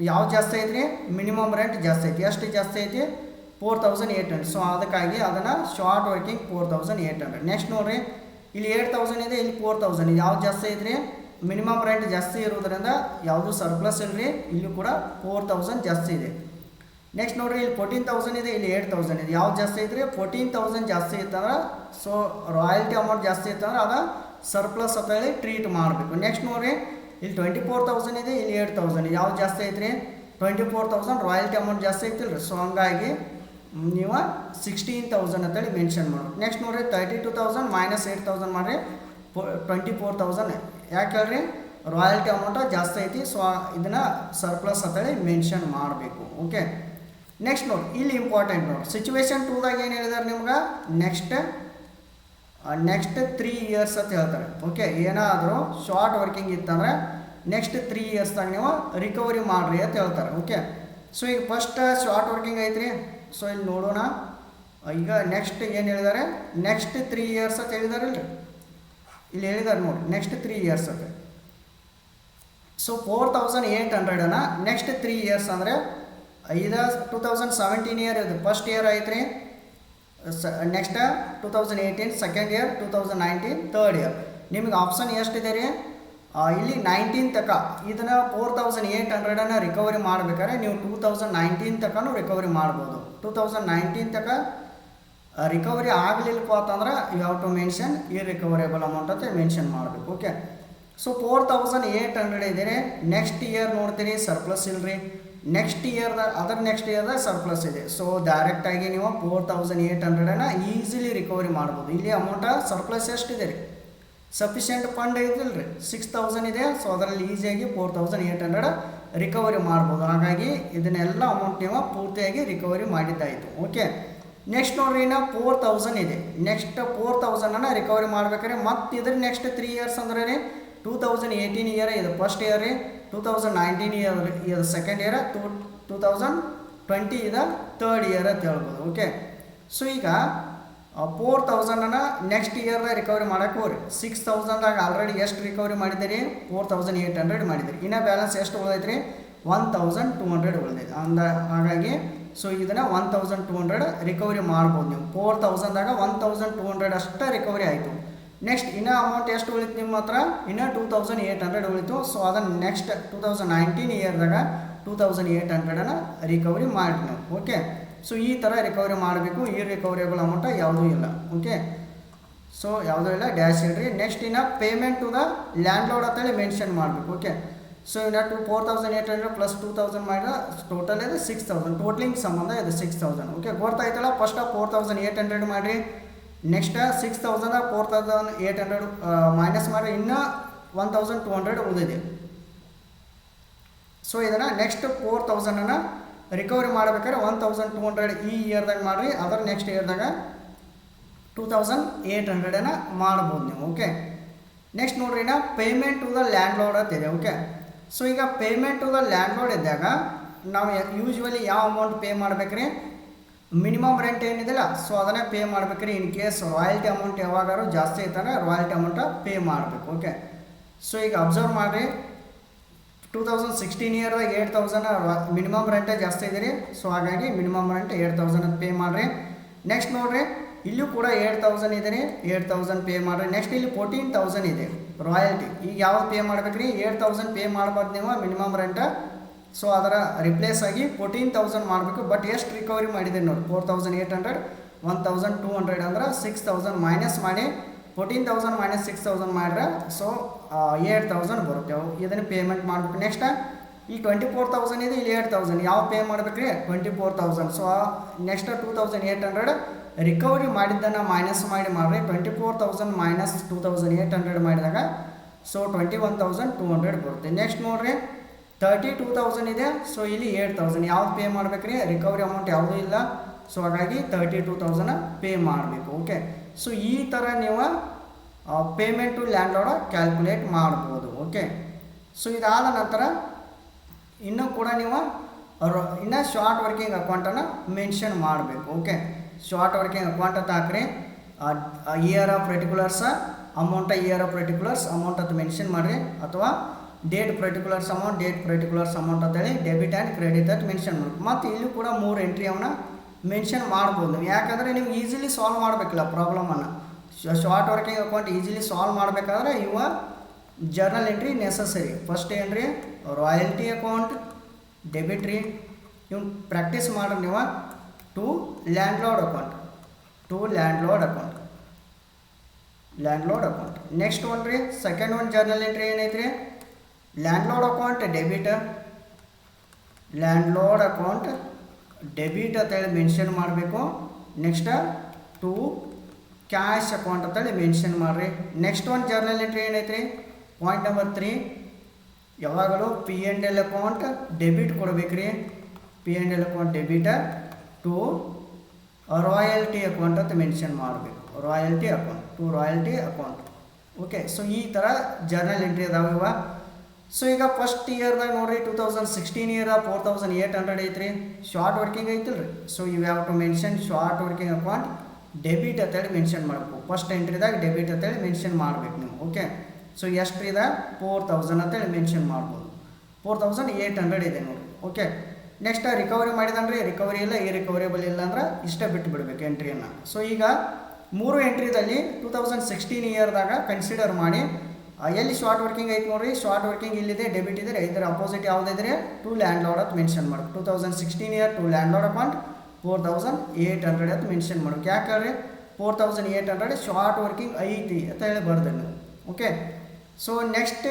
ಯಾವ್ದು ಜಾಸ್ತಿ ಐತ್ರಿ, ಮಿನಿಮಮ್ ರೆಂಟ್ ಜಾಸ್ತಿ ಐತಿ. ಎಷ್ಟು ಜಾಸ್ತಿ ಐತಿ 4,800. ಸೊ ಅದಕ್ಕಾಗಿ ಅದನ್ನು ಶಾರ್ಟ್ ವರ್ಕಿಂಗ್ 4,800. ನೆಕ್ಸ್ಟ್ ನೋಡಿರಿ, ಇಲ್ಲಿ 8,000 ಇದೆ, ಇಲ್ಲಿ 4,000 ಇದೆ. ಯಾವ್ದು ಜಾಸ್ತಿ ಐತ್ರಿ, ಮಿನಿಮಮ್ ರೆಂಟ್ ಜಾಸ್ತಿ ಇರೋದ್ರಿಂದ ಯಾವುದು ಸರ್ಪ್ಲಸ್ ಇಲ್ಲರಿ, ಇಲ್ಲೂ ಕೂಡ 4,000 ಜಾಸ್ತಿ ಇದೆ. ನೆಕ್ಸ್ಟ್ ನೋಡಿರಿ, ಇಲ್ಲಿ 14,000 ಇದೆ, ಇಲ್ಲಿ 8,000 ಇದೆ. ಯಾವ್ದು ಜಾಸ್ತಿ ಐತ್ರಿ, 14,000 ಜಾಸ್ತಿ ಇತ್ತಂದ್ರೆ ಸೊ ರಾಯಲ್ಟಿ ಅಮೌಂಟ್ ಜಾಸ್ತಿ ಇತ್ತಂದ್ರೆ ಅದು ಸರ್ಪ್ಲಸ್ ಅಂತೇಳಿ ಟ್ರೀಟ್ ಮಾಡಬೇಕು. ನೆಕ್ಸ್ಟ್ ನೋಡಿರಿ, ಇಲ್ಲಿ 24,000 ಇದೆ, ಇಲ್ಲಿ 8,000 ಇದೆ. ಯಾವ್ದು ಜಾಸ್ತಿ ಐತ್ರಿ, 24,000 ರಾಯಲ್ಟಿ ಅಮೌಂಟ್ ಜಾಸ್ತಿ ಐತಿಲ್ಲ ರೀ. ಸೊ ಹಂಗಾಗಿ ನೀವು 16,000 ಅಂತೇಳಿ ಮೆನ್ಷನ್ ಮಾಡಬೇಕು. ನೆಕ್ಸ್ಟ್ ನೋಡಿರಿ, 32,000 ಮೈನಸ್ 8,000 ಮಾಡಿರಿ, 24,000. ಯಾಕೆ ಹೇಳ್ರಿ, ರಾಯಲ್ಟಿ ಅಮೌಂಟ್ ಜಾಸ್ತಿ ಐತಿ. ಸೊ ಇದನ್ನು ಸರ್ಪ್ಲಸ್ ಅಂತೇಳಿ ಮೆನ್ಷನ್ ಮಾಡಬೇಕು. ಓಕೆ ನೆಕ್ಸ್ಟ್ ನೋಡಿ, ಇಲ್ಲಿ ಇಂಪಾರ್ಟೆಂಟ್ ನೋಡಿ, ಸಿಚುವೇಶನ್ 2ದಾಗ ಏನು ಹೇಳಿದಾರೆ ನಿಮ್ಗೆ, ನೆಕ್ಸ್ಟ್ 3 ಇಯರ್ಸ್ ಅಂತ ಹೇಳ್ತಾರೆ. ಓಕೆ ಏನಾದರೂ ಶಾರ್ಟ್ ವರ್ಕಿಂಗ್ ಇತ್ತಂದ್ರೆ ನೆಕ್ಸ್ಟ್ 3 ಇಯರ್ಸ್ದಾಗ ನೀವು ರಿಕವರಿ ಮಾಡಿರಿ ಅಂತ ಹೇಳ್ತಾರೆ. ಓಕೆ ಸೊ ಈಗ ಫಸ್ಟ್ ಶಾರ್ಟ್ ವರ್ಕಿಂಗ್ ಐತ್ರಿ. ಸೊ ಇಲ್ಲಿ ನೋಡೋಣ, ಈಗ ನೆಕ್ಸ್ಟ್ ಏನು ಹೇಳಿದ್ದಾರೆ, ನೆಕ್ಸ್ಟ್ 3 ಇಯರ್ಸ್ ಅಂತ ಹೇಳಿದಾರಲ್ರಿ, ಇಲ್ಲಿ ಹೇಳಿದ್ದಾರೆ ನೋಡಿ, ನೆಕ್ಸ್ಟ್ 3 ಇಯರ್ಸ್ ಅಂತ. ಸೊ 4,800 ನೆಕ್ಸ್ಟ್ 3 ಇಯರ್ಸ್ ಅಂದರೆ ಇದು 2017 ಇಯರ್ ಇದು ಫಸ್ಟ್ ಇಯರ್ ಐತ್ರಿ. Next 2018 second year, 2019 third year. ನಿಮಗೆ ಆಪ್ಷನ್ ಎಷ್ಟಿದೆ ರೀ, ಇಲ್ಲಿ 19 ತನಕ ಇದನ್ನು 4,800 ರಿಕವರಿ ಮಾಡ್ಬೇಕಾದ್ರೆ ನೀವು 2019 ತನಕನೂ ರಿಕವರಿ ಮಾಡ್ಬೋದು. 2019 ತನಕ ರಿಕವರಿ ಆಗಲಿಲ್ಲಪ್ಪ ಅಂತಂದ್ರೆ you have to mention irrecoverable amount ಅಂತ ಮೆನ್ಷನ್ ಮಾಡಬೇಕು. ಓಕೆ ಸೊ 4,800 ಇದೆ. ನೆಕ್ಸ್ಟ್ ಇಯರ್ ನೋಡ್ತೀರಿ ಸರ್ಪ್ಲಸ್ ಇಲ್ಲರಿ, ನೆಕ್ಸ್ಟ್ ಇಯರ್ದಾಗ ಸರ್ಪ್ಲಸ್ ಇದೆ. ಸೊ ಡೈರೆಕ್ಟಾಗಿ ನೀವು 4,800 ಈಸಿಲಿ ರಿಕವರಿ ಮಾಡ್ಬೋದು. ಇಲ್ಲಿ ಅಮೌಂಟ ಸರ್ಪ್ಲಸ್ ಎಷ್ಟಿದೆ ರೀ, ಸಫಿಷಿಯೆಂಟ್ ಫಂಡ್ ಐತಿಲ್ಲ ರೀ 6000 ಇದೆ. ಸೊ ಅದರಲ್ಲಿ ಈಸಿಯಾಗಿ 4800 ರಿಕವರಿ ಮಾಡ್ಬೋದು. ಹಾಗಾಗಿ ಇದನ್ನೆಲ್ಲ ಅಮೌಂಟ್ ನೀವು ಪೂರ್ತಿಯಾಗಿ ರಿಕವರಿ ಮಾಡಿದ್ದಾಯಿತು. ಓಕೆ, ನೆಕ್ಸ್ಟ್ ನೋಡ್ರಿ ಇನ್ನು 4000 ಇದೆ. ನೆಕ್ಸ್ಟ್ 4000 ರಿಕವರಿ ಮಾಡ್ಬೇಕಾದ್ರೆ ಮತ್ತು ಇದ್ರ ನೆಕ್ಸ್ಟ್ 3 ಇಯರ್ಸ್ ಅಂದ್ರೆ ರೀ 2018 ಇಯರ್ ಇದು ಫಸ್ಟ್ ಇಯರ್ ರೀ, 2019 ಇಯರ್ ಇದು ಸೆಕೆಂಡ್ ಇಯರ್, 2020 ಇದು ಥರ್ಡ್ ಇಯರ್ ಅಂತ ಹೇಳ್ಬೋದು. ಓಕೆ, ಸೊ ಈಗ 4000 ನೆಕ್ಸ್ಟ್ ಇಯರ್ದಾಗ ರಿಕವರಿ ಮಾಡಕ್ಕೆ ಹೋಗ್ರಿ. 6000ದಾಗ ಆಲ್ರೆಡಿ ಎಷ್ಟು ರಿಕವರಿ ಮಾಡಿದ್ದೀರಿ? 4800 ಮಾಡಿದಿರಿ. ಇನ್ನು ಬ್ಯಾಲೆನ್ಸ್ ಎಷ್ಟು ಉಳಿದೈತ್ರಿ? 1200 ಉಳಿದೈತೆ ಹಾಗಾಗಿ ಸೊ ಇದನ್ನು 1200 ರಿಕವರಿ ಮಾಡ್ಬೋದು ನೀವು. 4000ದಾಗ 1200 ಅಷ್ಟೇ ರಿಕವರಿ ಆಯಿತು. ನೆಕ್ಸ್ಟ್ ಇನ್ನೂ ಅಮೌಂಟ್ ಎಷ್ಟು ಉಳಿತು ನಿಮ್ಮ ಹತ್ರ? ಇನ್ನೂ 2800 ಉಳಿತು. ಸೊ ಅದನ್ನು ನೆಕ್ಸ್ಟ್ 2019 ಇಯರ್ದಾಗ 2800 ರಿಕವರಿ ಮಾಡಿ ನಾವು. ಓಕೆ, ಸೊ ಈ ಥರ ರಿಕವರಿ ಮಾಡಬೇಕು. ಈ ರಿಕವರಿಬಲ್ ಅಮೌಂಟ್ ಯಾವುದೂ ಇಲ್ಲ. ಓಕೆ, ಸೊ ಯಾವುದೂ ಇಲ್ಲ, ಡ್ಯಾಶ್ ಇಡ್ರಿ. ನೆಕ್ಸ್ಟ್ ಇನ್ನು payment to the landlord ಅಂತೇಳಿ ಮೆನ್ಷನ್ ಮಾಡಬೇಕು. ಓಕೆ, ಸೊ ಇನ್ನು 4800 ಪ್ಲಸ್ 2000 ಮಾಡಿದ್ರೆ ಟೋಟಲ್ ಇದೆ 6000. ಟೋಟ್ಲಿಂಗ್ ಸಂಬಂಧ ಇದು 6000. ಓಕೆ, ಗೊತ್ತಾಯ್ತಲ್ಲ. ಫಸ್ಟ್ 4800 ಮಾಡಿರಿ. ನೆಕ್ಸ್ಟ್ 6000 4800 ಮೈನಸ್ ಮಾಡಿರಿ, ಇನ್ನೂ 1200 ಉಳಿದಿದೆ. ಸೊ ಇದನ್ನು ನೆಕ್ಸ್ಟ್ 4000 ರಿಕವರಿ ಮಾಡಬೇಕಾದ್ರೆ 1200 ಈ ಇಯರ್ದಾಗ ಮಾಡಿರಿ. ಅದರ ನೆಕ್ಸ್ಟ್ ಇಯರ್ದಾಗ 2800 ಮಾಡ್ಬೋದು ನೀವು. ಓಕೆ, ನೆಕ್ಸ್ಟ್ ನೋಡ್ರಿ ಇನ್ನು payment to the landlord ಅಂತಿದೆ. ಓಕೆ, ಸೊ ಈಗ payment to the landlord ಇದ್ದಾಗ ನಾವು ಯೂಶ್ವಲಿ ಯಾವ ಅಮೌಂಟ್ ಪೇ ಮಾಡ್ಬೇಕ್ರಿ? ಮಿನಿಮಮ್ ರೆಂಟ್ ಏನಿದೆಯಲ್ಲ, ಸೊ ಅದನ್ನೇ ಪೇ ಮಾಡ್ಬೇಕ್ರಿ. ಇನ್ ಕೇಸ್ ರಾಯಲ್ಟಿ ಅಮೌಂಟ್ ಯಾವಾಗಾರು ಜಾಸ್ತಿ ಐತಾನೆ ರಾಯಲ್ಟಿ ಅಮೌಂಟ್ ಪೇ ಮಾಡಬೇಕು. ಓಕೆ, ಸೊ ಈಗ ಅಬ್ಸರ್ವ್ ಮಾಡಿರಿ, 2016 ಇಯರ್ದಾಗ 8000 ಮಿನಿಮಮ್ ರೆಂಟೇ ಜಾಸ್ತಿ ಇದೆ ರೀ. ಸೊ ಹಾಗಾಗಿ ಮಿನಿಮಮ್ ರೆಂಟ್ 8000 ಪೇ ಮಾಡಿರಿ. ನೆಕ್ಸ್ಟ್ ನೋಡಿರಿ, ಇಲ್ಲೂ ಕೂಡ 8000 ಇದೆ ರೀ, 8000 ಪೇ ಮಾಡಿರಿ. ನೆಕ್ಸ್ಟ್ ಇಲ್ಲಿ 14000 ಇದೆ ರಾಯಲ್ಟಿ. ಈಗ ಯಾವ್ದು ಪೇ ಮಾಡ್ಬೇಕ್ರಿ? 8000 ಪೇ ಮಾಡ್ಬಾರ್ದು ನೀವು ಮಿನಿಮಮ್ ರೆಂಟ. ಸೊ ಅದರ ರಿಪ್ಲೇಸ್ ಆಗಿ 14000 ಮಾಡಬೇಕು. ಬಟ್ ಎಷ್ಟು ರಿಕವರಿ ಮಾಡಿದೆ ನೋಡಿ, 4800 1200 ಅಂದ್ರೆ 6000 ಮೈನಸ್ ಮಾಡಿ 14000 ಮೈನಸ್ 6000 ಮಾಡಿದ್ರೆ ಸೊ 8000 ಬರುತ್ತೆ. ಇದನ್ನು ಪೇಮೆಂಟ್ ಮಾಡಬೇಕು. ನೆಕ್ಸ್ಟ್ ಈ 24000 ಇದೆ, ಇಲ್ಲಿ 8000 ಯಾವ ಪೇ ಮಾಡ್ಬೇಕ್ರಿ? 24000. ಸೊ ನೆಕ್ಸ್ಟ್ 2800 ರಿಕವರಿ ಮಾಡಿದ್ದನ್ನು ಮೈನಸ್ ಮಾಡಿರಿ. 24000 ಮೈನಸ್ 2800 ಮಾಡಿದಾಗ ಸೊ 21200 ಬರುತ್ತೆ. ನೆಕ್ಸ್ಟ್ ನೋಡ್ರಿ 32000 ಇದೆ. ಸೊ ಇಲ್ಲಿ 8000 ಯಾವ್ದು ಪೇ ಮಾಡ್ಬೇಕ್ರಿ? ರಿಕವರಿ ಅಮೌಂಟ್ ಯಾವುದೂ ಇಲ್ಲ. ಸೊ ಹಾಗಾಗಿ 32000 ಪೇ ಮಾಡಬೇಕು. ಓಕೆ, ಸೊ ಈ ಥರ ನೀವು payment to landlord calculate ಮಾಡ್ಬೋದು. ಓಕೆ, ಸೊ ಇದಾದ ನಂತರ ಇನ್ನೂ ಕೂಡ ನೀವು ಇನ್ನು ಶಾರ್ಟ್ ವರ್ಕಿಂಗ್ ಅಕೌಂಟನ್ನು ಮೆನ್ಷನ್ ಮಾಡಬೇಕು. ಓಕೆ, ಶಾರ್ಟ್ ವರ್ಕಿಂಗ್ ಅಕೌಂಟ್ ಅಂತ ಹಾಕ್ರಿ. Year of particulars amount year of particulars amount ಅಂತ ಮೆನ್ಷನ್ ಮಾಡಿರಿ. ಅಥವಾ ಡೇಟ್ ಪರ್ಟಿಕ್ಯುಲರ್ಸ್ ಅಮೌಂಟ್ ಅಂತೇಳಿ ಡೆಬಿಟ್ ಆ್ಯಂಡ್ ಕ್ರೆಡಿಟ್ ಅಂತ ಮೆನ್ಷನ್ ಮಾಡಬೇಕು. ಮತ್ತು ಇಲ್ಲೂ ಕೂಡ 3 ಎಂಟ್ರಿ ಅವನ್ನ ಮೆನ್ಷನ್ ಮಾಡ್ಬೋದು ನೀವು. ಯಾಕಂದರೆ ನೀವು ಈಸಿಲಿ ಸಾಲ್ವ್ ಮಾಡಬೇಕಿಲ್ಲ ಪ್ರಾಬ್ಲಮನ್ನು. Short working account easily solve ಮಾಡಬೇಕಾದ್ರೆ ಇವ journal entry necessary. First entry royalty account, debit ರೀ, ಇವ್ನು ಪ್ರಾಕ್ಟೀಸ್ ಮಾಡ್ರಿ ನೀವು. To landlord account. Next one ರೀ ಸೆಕೆಂಡ್ ಒನ್ ಜರ್ನಲ್ ಎಂಟ್ರಿ ಏನೈತ್ರಿ? ಲ್ಯಾಂಡ್ ಲಾರ್ಡ್ ಅಕೌಂಟ್ ಡೆಬಿಟ್ ಅಂತೇಳಿ ಮೆನ್ಷನ್ ಮಾಡಬೇಕು. ನೆಕ್ಸ್ಟ್ ಟು ಕ್ಯಾಶ್ ಅಕೌಂಟ್ ಅಂತೇಳಿ ಮೆನ್ಷನ್ ಮಾಡಿರಿ. ನೆಕ್ಸ್ಟ್ ಒನ್ ಜರ್ನಲ್ ಎಂಟ್ರಿ ಏನೈತ್ರಿ? ಪಾಯಿಂಟ್ ನಂಬರ್ 3 ಯಾವಾಗಲೂ P&L ಅಕೌಂಟ್ ಡೆಬಿಟ್ ಕೊಡ್ಬೇಕ್ರಿ. P&L account debit to royalty account ಅಂತ ಮೆನ್ಷನ್ ಮಾಡಬೇಕು. Royalty account. ಓಕೆ, ಸೊ ಈ ಥರ ಜರ್ನಲ್ ಎಂಟ್ರಿ ಅದಾವೆ ಇವ. ಸೊ ಈಗ ಫಸ್ಟ್ ಇಯರ್ದಾಗ ನೋಡಿರಿ 2016 ಇಯರ್ 4800 ಐತ್ರಿ. ಶಾರ್ಟ್ ವರ್ಕಿಂಗ್ ಐತಿಲ್ಲ ರೀ. So you have to mention short working account debit ಅಂತೇಳಿ ಮೆನ್ಷನ್ ಮಾಡಬೇಕು. ಫಸ್ಟ್ ಎಂಟ್ರಿದಾಗ ಡೆಬಿಟ್ ಅಂತೇಳಿ ಮೆನ್ಷನ್ ಮಾಡಬೇಕು ನೀವು. ಓಕೆ, ಸೊ ಎಷ್ಟು ಇದೆ? 4000 ಅಂತೇಳಿ ಮೆನ್ಷನ್ ಮಾಡ್ಬೋದು. 4800 ಇದೆ ನೋಡಿ. ಓಕೆ, ನೆಕ್ಸ್ಟ್ ರಿಕವರಿ ಮಾಡಿದಂದ್ರೆ ರಿಕವರಿ ಇಲ್ಲ, ಈ ರಿಕವರೇಬಲ್ ಇಲ್ಲ ಅಂದ್ರೆ ಇಷ್ಟೇ ಬಿಟ್ಟು ಬಿಡಬೇಕು ಎಂಟ್ರಿಯನ್ನು. ಸೊ ಈಗ 3 ಎಂಟ್ರಿದಲ್ಲಿ 2016 ಇಯರ್ದಾಗ ಕನ್ಸಿಡರ್ ಮಾಡಿ ಎಲ್ಲಿ ಶಾರ್ಟ್ ವರ್ಕಿಂಗ್ ಐತೆ ನೋಡಿರಿ. ಶಾರ್ಟ್ ವರ್ಕಿಂಗ್ ಇಲ್ಲಿದೆ, ಡೆಬಿಟ್ ಇದೆ. ಇದರ ಅಪೋಸಿಟ್ ಯಾವುದಿದ್ರೆ ಟು ಲ್ಯಾಂಡ್ ಲಾರ್ಡ್ ಅಂತ ಮೆನ್ಷನ್ ಮಾಡಬೇಕು. 2016 year to landlord account 4800 ಅಂತ ಮೆನ್ಷನ್ ಮಾಡಬೇಕು. ಯಾಕೆ ಹೇಳ್ರಿ? 4800 ಶಾರ್ಟ್ ವರ್ಕಿಂಗ್ ಐತಿ ಅಂತ ಹೇಳಿ ಬರ್ದೆ ನೀವು. Okay, so next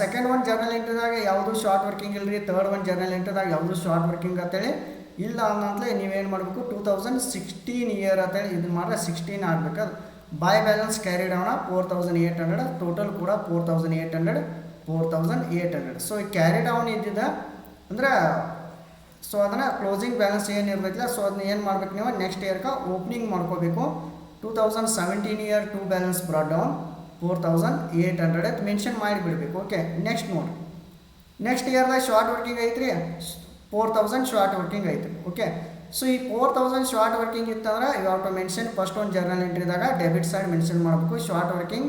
second one journal ಎಂಟ್ರಿದಾಗ ಯಾವುದು ಶಾರ್ಟ್ ವರ್ಕಿಂಗ್ ಇಲ್ಲರಿ. ಥರ್ಡ್ ಒನ್ ಜರ್ನಲ್ ಎಂಟ್ರಿದಾಗ ಯಾವುದು ಶಾರ್ಟ್ ವರ್ಕಿಂಗ್ ಅಂತೇಳಿ ಇಲ್ಲ ಅನ್ನಂತಲೇ ನೀವೇನು ಮಾಡಬೇಕು? 2016 ಇಯರ್ ಅಂತೇಳಿ ಇದನ್ನು ಮಾಡಿದ್ರೆ 16 ಆಗಬೇಕು. ಬಾಯ್ ಬ್ಯಾಲೆನ್ಸ್ ಕ್ಯಾರಿ ಡೌನ್ 4800, ಟೋಟಲ್ ಕೂಡ 4800. ಸೊ ಈ ಕ್ಯಾರಿ ಡೌನ್ ಇದ್ದಿದ್ದ ಅಂದ್ರೆ ಸೊ ಅದನ್ನು ಕ್ಲೋಸಿಂಗ್ ಬ್ಯಾಲೆನ್ಸ್ ಏನು ಇರಬೇಕಿಲ್ಲ, ಸೊ ಅದನ್ನ ಏನು ಮಾಡ್ಬೇಕು ನೀವು ನೆಕ್ಸ್ಟ್ ಇಯರ್ಗೆ ಓಪನಿಂಗ್ ಮಾಡ್ಕೋಬೇಕು. 2017 year to balance brought down 4800 ಅಂತ ಮೆನ್ಷನ್ ಮಾಡಿಬಿಡ್ಬೇಕು. ಓಕೆ, ನೆಕ್ಸ್ಟ್ ನೋಡಿ, ನೆಕ್ಸ್ಟ್ ಇಯರ್ದಾಗ ಶಾರ್ಟ್ ವರ್ಕಿಂಗ್ ಐತ್ರಿ 4000 ಶಾರ್ಟ್ ವರ್ಕಿಂಗ್ ಐತ್ರಿ. ಓಕೆ, ಸೊ ಈ 4000 ಶಾರ್ಟ್ ವರ್ಕಿಂಗ್ ಇತ್ತಂದ್ರೆ you have to mention first ಒಂದು ಜರ್ನಲ್ ಎಂಟ್ರಿದಾಗ ಡೆಬಿಟ್ ಸೈಡ್ ಮೆನ್ಷನ್ ಮಾಡಬೇಕು. ಶಾರ್ಟ್ ವರ್ಕಿಂಗ್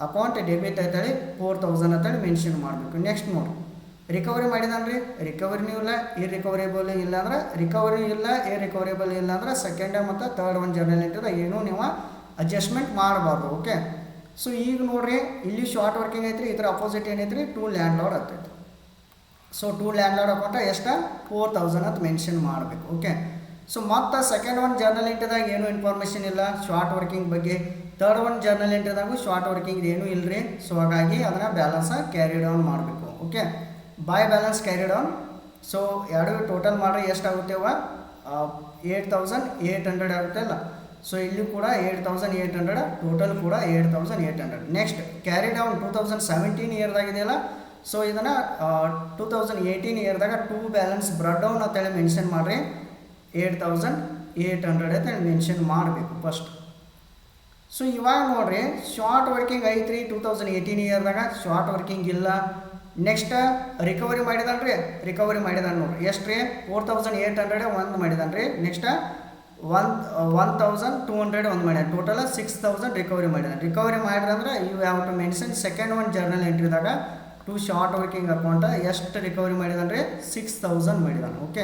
ಅಕೌಂಟ್ ಡೆಬಿಟ್ ಅಂತೇಳಿ 4000 ಅಂತೇಳಿ ಮೆನ್ಷನ್ ಮಾಡಬೇಕು. ನೆಕ್ಸ್ಟ್ ನೋಡಿ, ರಿಕವರಿ ಮಾಡಿದಾನ್ರಿ, ರಿಕವರಿನೂ ಇಲ್ಲ, ಇರ್ರಿಕವರೇಬಲ್ ಇಲ್ಲ ಅಂದ್ರೆ ರಿಕವರಿ ಇಲ್ಲ, ಇರ್ರಿಕವರೇಬಲ್ ಇಲ್ಲ ಅಂದ್ರೆ ಸೆಕೆಂಡ್ ಮತ್ತು ಥರ್ಡ್ ಒಂದು ಜರ್ನಲ್ ಎಂಟ್ರಿದಾಗ ಏನೂ ನೀವು ಅಡ್ಜಸ್ಟ್ಮೆಂಟ್ ಮಾಡಬಾರ್ದು. ಓಕೆ, ಸೊ ಈಗ ನೋಡ್ರಿ ಇಲ್ಲಿ ಶಾರ್ಟ್ ವರ್ಕಿಂಗ್ ಐತ್ರಿ, ಇದರ ಅಪೋಸಿಟ್ ಏನೈತ್ರಿ ಟು ಲ್ಯಾಂಡ್ ಲಾರ್ಡ್ ಆಗ್ತೈತಿ. So to landlord account ಎಷ್ಟು 4000 ಅಂತ ಮೆನ್ಷನ್ ಮಾಡಬೇಕು. ಓಕೆ, ಸೊ ಮತ್ತು ಸೆಕೆಂಡ್ ಒಂದು ಜರ್ನಲ್ ಎಂಟ್ರಿದಾಗ ಏನೂ ಇನ್ಫಾರ್ಮೇಷನ್ ಇಲ್ಲ ಶಾರ್ಟ್ ವರ್ಕಿಂಗ್ ಬಗ್ಗೆ, ಥರ್ಡ್ ಒಂದು ಜರ್ನಲ್ ಎಂಟ್ರಿದಾಗೂ ಶಾರ್ಟ್ ವರ್ಕಿಂಗ್ ಏನೂ ಇಲ್ಲರಿ. ಸೊ ಹಾಗಾಗಿ ಅದನ್ನು ಬ್ಯಾಲೆನ್ಸ ಕ್ಯಾರಿ ಡೌನ್ ಮಾಡಬೇಕು. Okay, by balance carry down. So ಎರಡು ಟೋಟಲ್ ಮಾಡಿದ್ರೆ ಎಷ್ಟಾಗುತ್ತೇವ 8800 ಆಗುತ್ತಲ್ಲ. ಸೊ ಇಲ್ಲಿ ಕೂಡ 8800, ಟೋಟಲ್ ಕೂಡ 8800. ನೆಕ್ಸ್ಟ್ ಕ್ಯಾರಿ ಡೌನ್ 2017 ಇಯರ್ದಾಗಿದೆಯಲ್ಲ, ಸೊ ಇದನ್ನು 2018 ಇಯರ್ದಾಗ ಟು ಬ್ಯಾಲೆನ್ಸ್ ಬ್ರಾಡ್ ಡೌನ್ ಅಂತೇಳಿ ಮೆನ್ಷನ್ ಮಾಡಿರಿ 8800 ಅಂತೇಳಿ ಮೆನ್ಷನ್ ಮಾಡಬೇಕು ಫಸ್ಟ್. ಸೊ ಇವಾಗ ನೋಡಿರಿ ಶಾರ್ಟ್ ವರ್ಕಿಂಗ್ ಐತ್ರಿ 2018 ಇಯರ್ದಾಗ ಶಾರ್ಟ್ ವರ್ಕಿಂಗ್ ಇಲ್ಲ. ನೆಕ್ಸ್ಟ್ ರಿಕವರಿ ಮಾಡಿದಾನ್ರಿ, ರಿಕವರಿ ಮಾಡಿದಾನೆ ನೋಡ್ರಿ ಎಷ್ಟು ರೀ 4800 ಒಂದು ಮಾಡಿದಾನೆ ರೀ. ನೆಕ್ಸ್ಟ್ 1200 ಒಂದು ಮಾಡ್ಯಾನ, ಟೋಟಲ್ 6000 ರಿಕವರಿ ಮಾಡಿದಾನೆ. ರಿಕವರಿ ಮಾಡಿದ್ರೆ ಇವು ಯಾವ ಟು ಮೆನ್ಷನ್ ಸೆಕೆಂಡ್ ಒಂದು ಜರ್ನಲ್ ಎಂಟ್ರಿದಾಗ ಟು ಶಾರ್ಟ್ ವರ್ಕಿಂಗ್ ಅಕೌಂಟ ಎಷ್ಟು ರಿಕವರಿ ಮಾಡಿದಾನೆ ರೀ 6000 ಮಾಡಿದಾನೆ. ಓಕೆ,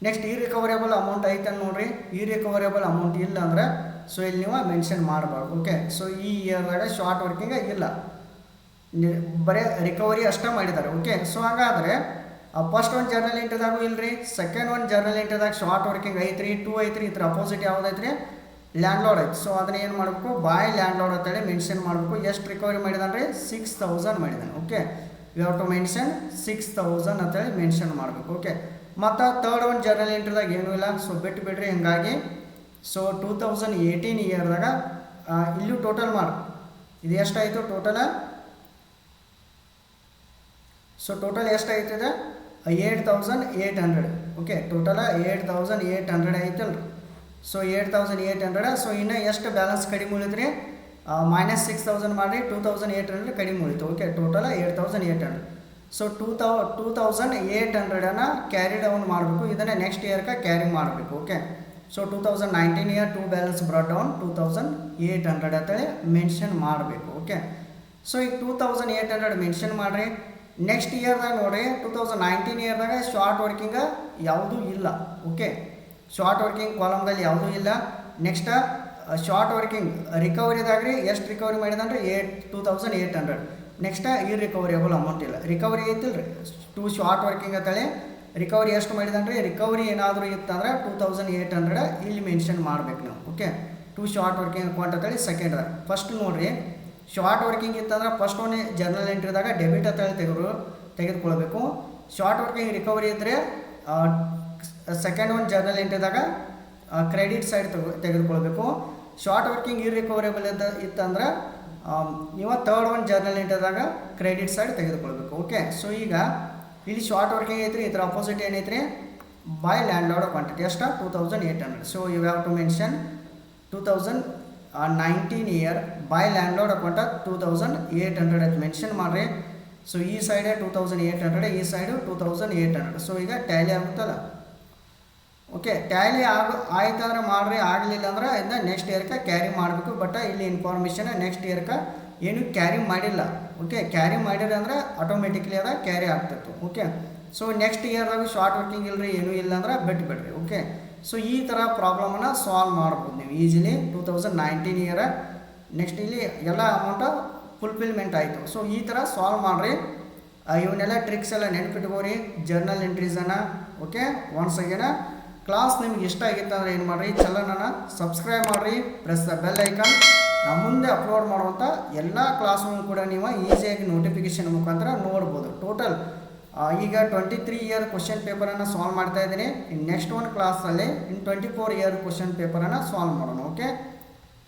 ನೆಕ್ಸ್ಟ್ ಈ ರಿಕವರೇಬಲ್ ಅಮೌಂಟ್ ಐತೆ ನೋಡ್ರಿ, ಈ ರಿಕವರೇಬಲ್ ಅಮೌಂಟ್ ಇಲ್ಲ ಅಂದ್ರೆ ಸೊ ಇಲ್ಲಿ ನೀವು ಮೆನ್ಷನ್ ಮಾಡಬಾರ್ದು. ಓಕೆ, ಸೊ ಈ ಇಯರ್ದಾಗ ಶಾರ್ಟ್ ವರ್ಕಿಂಗ್ ಇಲ್ಲ, ಬರೀ ರಿಕವರಿ ಅಷ್ಟೇ ಮಾಡಿದ್ದಾರೆ. ಓಕೆ, ಸೊ ಹಾಗಾದರೆ ಫಸ್ಟ್ ಒಂದು ಜರ್ನಲ್ ಎಂಟ್ರಿದಾಗೂ ಇಲ್ಲರಿ, ಸೆಕೆಂಡ್ ಒಂದು ಜರ್ನಲ್ ಎಂಟ್ರಿದಾಗ ಶಾರ್ಟ್ ವರ್ಕಿಂಗ್ ಐತ್ರಿ, ಟು ಐತ್ರಿ, ಇದ್ರ ಅಪೋಸಿಟ್ ಯಾವುದೈತ್ರಿ ಲ್ಯಾಂಡ್ ಲಾರ್ಡ್ ಐತಿ. ಸೊ ಅದನ್ನ ಏನು ಮಾಡಬೇಕು ಬಾಯ್ ಲ್ಯಾಂಡ್ ಲಾರ್ಡ್ ಅಂತೇಳಿ ಮೆನ್ಷನ್ ಮಾಡಬೇಕು. ಎಷ್ಟು ರಿಕವರಿ ಮಾಡಿದಾನೆ ರೀ 6000 ಮಾಡಿದಾನೆ. Okay, you have to mention 6000 ಅಂತೇಳಿ ಮೆನ್ಷನ್ ಮಾಡಬೇಕು. ಓಕೆ, ಮತ್ತು ಥರ್ಡ್ ಒಂದು ಜರ್ನಲ್ ಎಂಟ್ರಿದಾಗ ಏನೂ ಇಲ್ಲ, ಸೊ ಬಿಟ್ಟು ಬಿಡ್ರಿ. ಹೀಗಾಗಿ ಸೊ 2018 ಇಯರ್ದಾಗ ಇಲ್ಲೂ ಟೋಟಲ್ ಮಾಡಿ ಇದು ಎಷ್ಟಾಯಿತು ಟೋಟಲ. ಸೊ ಟೋಟಲ್ ಎಷ್ಟಾಯ್ತದೆ 8800. ಓಕೆ, ಟೋಟಲ 8800 ಐತಲ್ಲ. ಸೊ 8800. ಸೊ ಇನ್ನು ಎಷ್ಟು ಬ್ಯಾಲೆನ್ಸ್ ಕಡಿಮೆ ಉಳಿದ್ರಿ -6000 ಮಾಡಿ 2800 ಕಡಿಮೆ ಉಳಿತು. Okay, total 8800. So 2800 carry down ಮಾಡಬೇಕು. ಇದನ್ನು ನೆಕ್ಸ್ಟ್ ಇಯರ್ಗೆ ಕ್ಯಾರಿ ಮಾಡಬೇಕು. Okay, so 2019 year to balance brought down 2800 ಅಂತೇಳಿ ಮೆನ್ಷನ್ ಮಾಡಬೇಕು. ಓಕೆ, ಸೊ ಈಗ 2800 ಮೆನ್ಷನ್ ಮಾಡಿರಿ. ನೆಕ್ಸ್ಟ್ ಇಯರ್ದಾಗ ನೋಡಿರಿ 2019 ಇಯರ್ದಾಗ ಶಾರ್ಟ್ ವರ್ಕಿಂಗ ಯಾವುದೂ ಇಲ್ಲ. ಓಕೆ, ಶಾರ್ಟ್ ವರ್ಕಿಂಗ್ ಕಾಲಮ್ದಲ್ಲಿ ಯಾವುದೂ ಇಲ್ಲ. ನೆಕ್ಸ್ಟ್ ಶಾರ್ಟ್ ವರ್ಕಿಂಗ್ ರಿಕವರಿದಾಗ ರೀ ಎಷ್ಟು ರಿಕವರಿ ಮಾಡಿದಾನ್ರಿ 2800. ನೆಕ್ಸ್ಟ್ ಈ ರಿಕವರಿಯಬಲ್ ಅಮೌಂಟ್ ಇಲ್ಲ, ರಿಕವರಿ ಐತಿಲ್ಲ ರೀ ಟು ಶಾರ್ಟ್ ವರ್ಕಿಂಗ್ ಅಂತೇಳಿ ರಿಕವರಿ ಎಷ್ಟು ಮಾಡಿದಾನ್ರಿ. ರಿಕವರಿ ಏನಾದರೂ ಇತ್ತಂದ್ರೆ 2800 ಇಲ್ಲಿ ಮೆನ್ಷನ್ ಮಾಡ್ಬೇಕು ನಾವು. Okay, to short working account ಅಂತೇಳಿ ಸೆಕೆಂಡ್ದಾಗ ಫಸ್ಟ್ ನೋಡಿರಿ ಶಾರ್ಟ್ ವರ್ಕಿಂಗ್ ಇತ್ತಂದ್ರೆ ಫಸ್ಟ್ ಒಂದು ಜರ್ನಲ್ ಎಂಟ್ರಿದಾಗ ಡೆಬಿಟ್ ಅಂತೇಳಿ ತೆಗೆದುಕೊಳ್ಬೇಕು. ಶಾರ್ಟ್ ವರ್ಕಿಂಗ್ ರಿಕವರಿ ಇದ್ದರೆ ಸೆಕೆಂಡ್ ಒಂದು ಜರ್ನಲ್ ಎಂಟ್ರಿದಾಗ ಕ್ರೆಡಿಟ್ ಸೈಡ್ ತೆಗೆದುಕೊಳ್ಬೇಕು. ಶಾರ್ಟ್ ವರ್ಕಿಂಗ್ ಇರ್ರಿಕವರೇಬಲ್ ಇತ್ತಂದ್ರೆ ನೀವು ಥರ್ಡ್ ಒಂದು ಜರ್ನಲ್ ಎಂಟ್ರಿದಾಗ ಕ್ರೆಡಿಟ್ ಸೈಡ್ ತೆಗೆದುಕೊಳ್ಬೇಕು. ಓಕೆ, ಸೊ ಈಗ ಇಲ್ಲಿ ಶಾರ್ಟ್ ವರ್ಕಿಂಗ್ ಐತ್ರಿ, ಇದರ ಅಪೋಸಿಟ್ ಏನೈತ್ರಿ ಬಾಯ್ ಲ್ಯಾಂಡ್ ಲಾರ್ಡ್ ಕ್ವಾಂಟಿಟಿ ಎಷ್ಟು 2800. So you have to mention 2019 year bye landlord account 2800 ಅಂತ ಮೆನ್ಷನ್ ಮಾಡಿರಿ. ಸೊ ಈ ಸೈಡೇ 2800, ಈ ಸೈಡು 2800. ಸೊ ಈಗ ಟ್ಯಾಲಿ ಆಗುತ್ತಲ್ಲ. ಓಕೆ, ಟ್ಯಾಲಿ ಆಯ್ತಂದ್ರೆ ಮಾಡಿರಿ, ಆಗಲಿಲ್ಲ ಅಂದ್ರೆ ಇದನ್ನ ನೆಕ್ಸ್ಟ್ ಇಯರ್ಗೆ ಕ್ಯಾರಿ ಮಾಡಬೇಕು. ಬಟ್ ಇಲ್ಲಿ ಇನ್ಫಾರ್ಮೇಷನ್ ನೆಕ್ಸ್ಟ್ ಇಯರ್ಗೆ ಏನು ಕ್ಯಾರಿ ಮಾಡಿಲ್ಲ. ಓಕೆ, ಕ್ಯಾರಿ ಮಾಡಿರಿ ಅಂದರೆ ಆಟೋಮೆಟಿಕ್ಲಿ ಅದ ಕ್ಯಾರಿ ಆಗ್ತಿತ್ತು. ಓಕೆ, ಸೊ ನೆಕ್ಸ್ಟ್ ಇಯರ್ದಾಗ ಶಾರ್ಟ್ ವರ್ಕಿಂಗ್ ಇಲ್ಲರಿ ಏನೂ ಇಲ್ಲ ಅಂದ್ರೆ ಬಿಟ್ಬಿಡ್ರಿ. ಓಕೆ, ಸೊ ಈ ಥರ ಪ್ರಾಬ್ಲಮನ್ನು ಸಾಲ್ವ್ ಮಾಡ್ಬೋದು ನೀವು ಈಸಿಲಿ 2019 ಇಯರ. ನೆಕ್ಸ್ಟ್ ಇಲ್ಲಿ ಎಲ್ಲ ಅಮೌಂಟ ಫುಲ್ಫಿಲ್ಮೆಂಟ್ ಆಯಿತು. ಸೊ ಈ ಥರ ಸಾಲ್ವ್ ಮಾಡಿರಿ. ಇವನ್ನೆಲ್ಲ ಟ್ರಿಕ್ಸ್ ಎಲ್ಲ ನೆನಪಿಟ್ಕೋರಿ ಜರ್ನಲ್ ಎಂಟ್ರೀಸನ್ನು. ಓಕೆ, ಒನ್ಸ್ ಅಗೇನ ಕ್ಲಾಸ್ ನಿಮ್ಗೆ ಇಷ್ಟ ಆಗಿತ್ತು ಅಂದರೆ ಏನು ಮಾಡಿರಿ ಚಾನಲನ್ನು ಸಬ್ಸ್ಕ್ರೈಬ್ ಮಾಡಿರಿ, ಪ್ರೆಸ್ ದ ಬೆಲ್ ಐಕಾನ್. ನಾವು ಮುಂದೆ ಅಪ್ಲೋಡ್ ಮಾಡುವಂಥ ಎಲ್ಲ ಕ್ಲಾಸ್ಗಳನ್ನು ಕೂಡ ನೀವು ಈಸಿಯಾಗಿ ನೋಟಿಫಿಕೇಷನ್ ಮುಖಾಂತರ ನೋಡ್ಬೋದು. ಟೋಟಲ್ ಈಗ 23 ಇಯರ್ ಕ್ವಶನ್ ಪೇಪರನ್ನು ಸಾಲ್ವ್ ಮಾಡ್ತಾ ಇದ್ದೀನಿ. ನೆಕ್ಸ್ಟ್ ಒಂದು ಕ್ಲಾಸಲ್ಲಿ 24 ಇಯರ್ ಕ್ವಶನ್ ಪೇಪರನ್ನು ಸಾಲ್ವ್ ಮಾಡೋಣ. ಓಕೆ,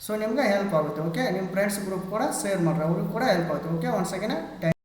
ಸೊ ನಿಮ್ಗೆ ಹೆಲ್ಪ್ ಆಗುತ್ತೆ. ಓಕೆ, ನಿಮ್ಮ ಫ್ರೆಂಡ್ಸ್ ಗ್ರೂಪ್ ಕೂಡ ಶೇರ್ ಮಾಡಿರಿ, ಅವ್ರಿಗೆ ಕೂಡ ಹೆಲ್ಪ್ ಆಗುತ್ತೆ. Okay, once again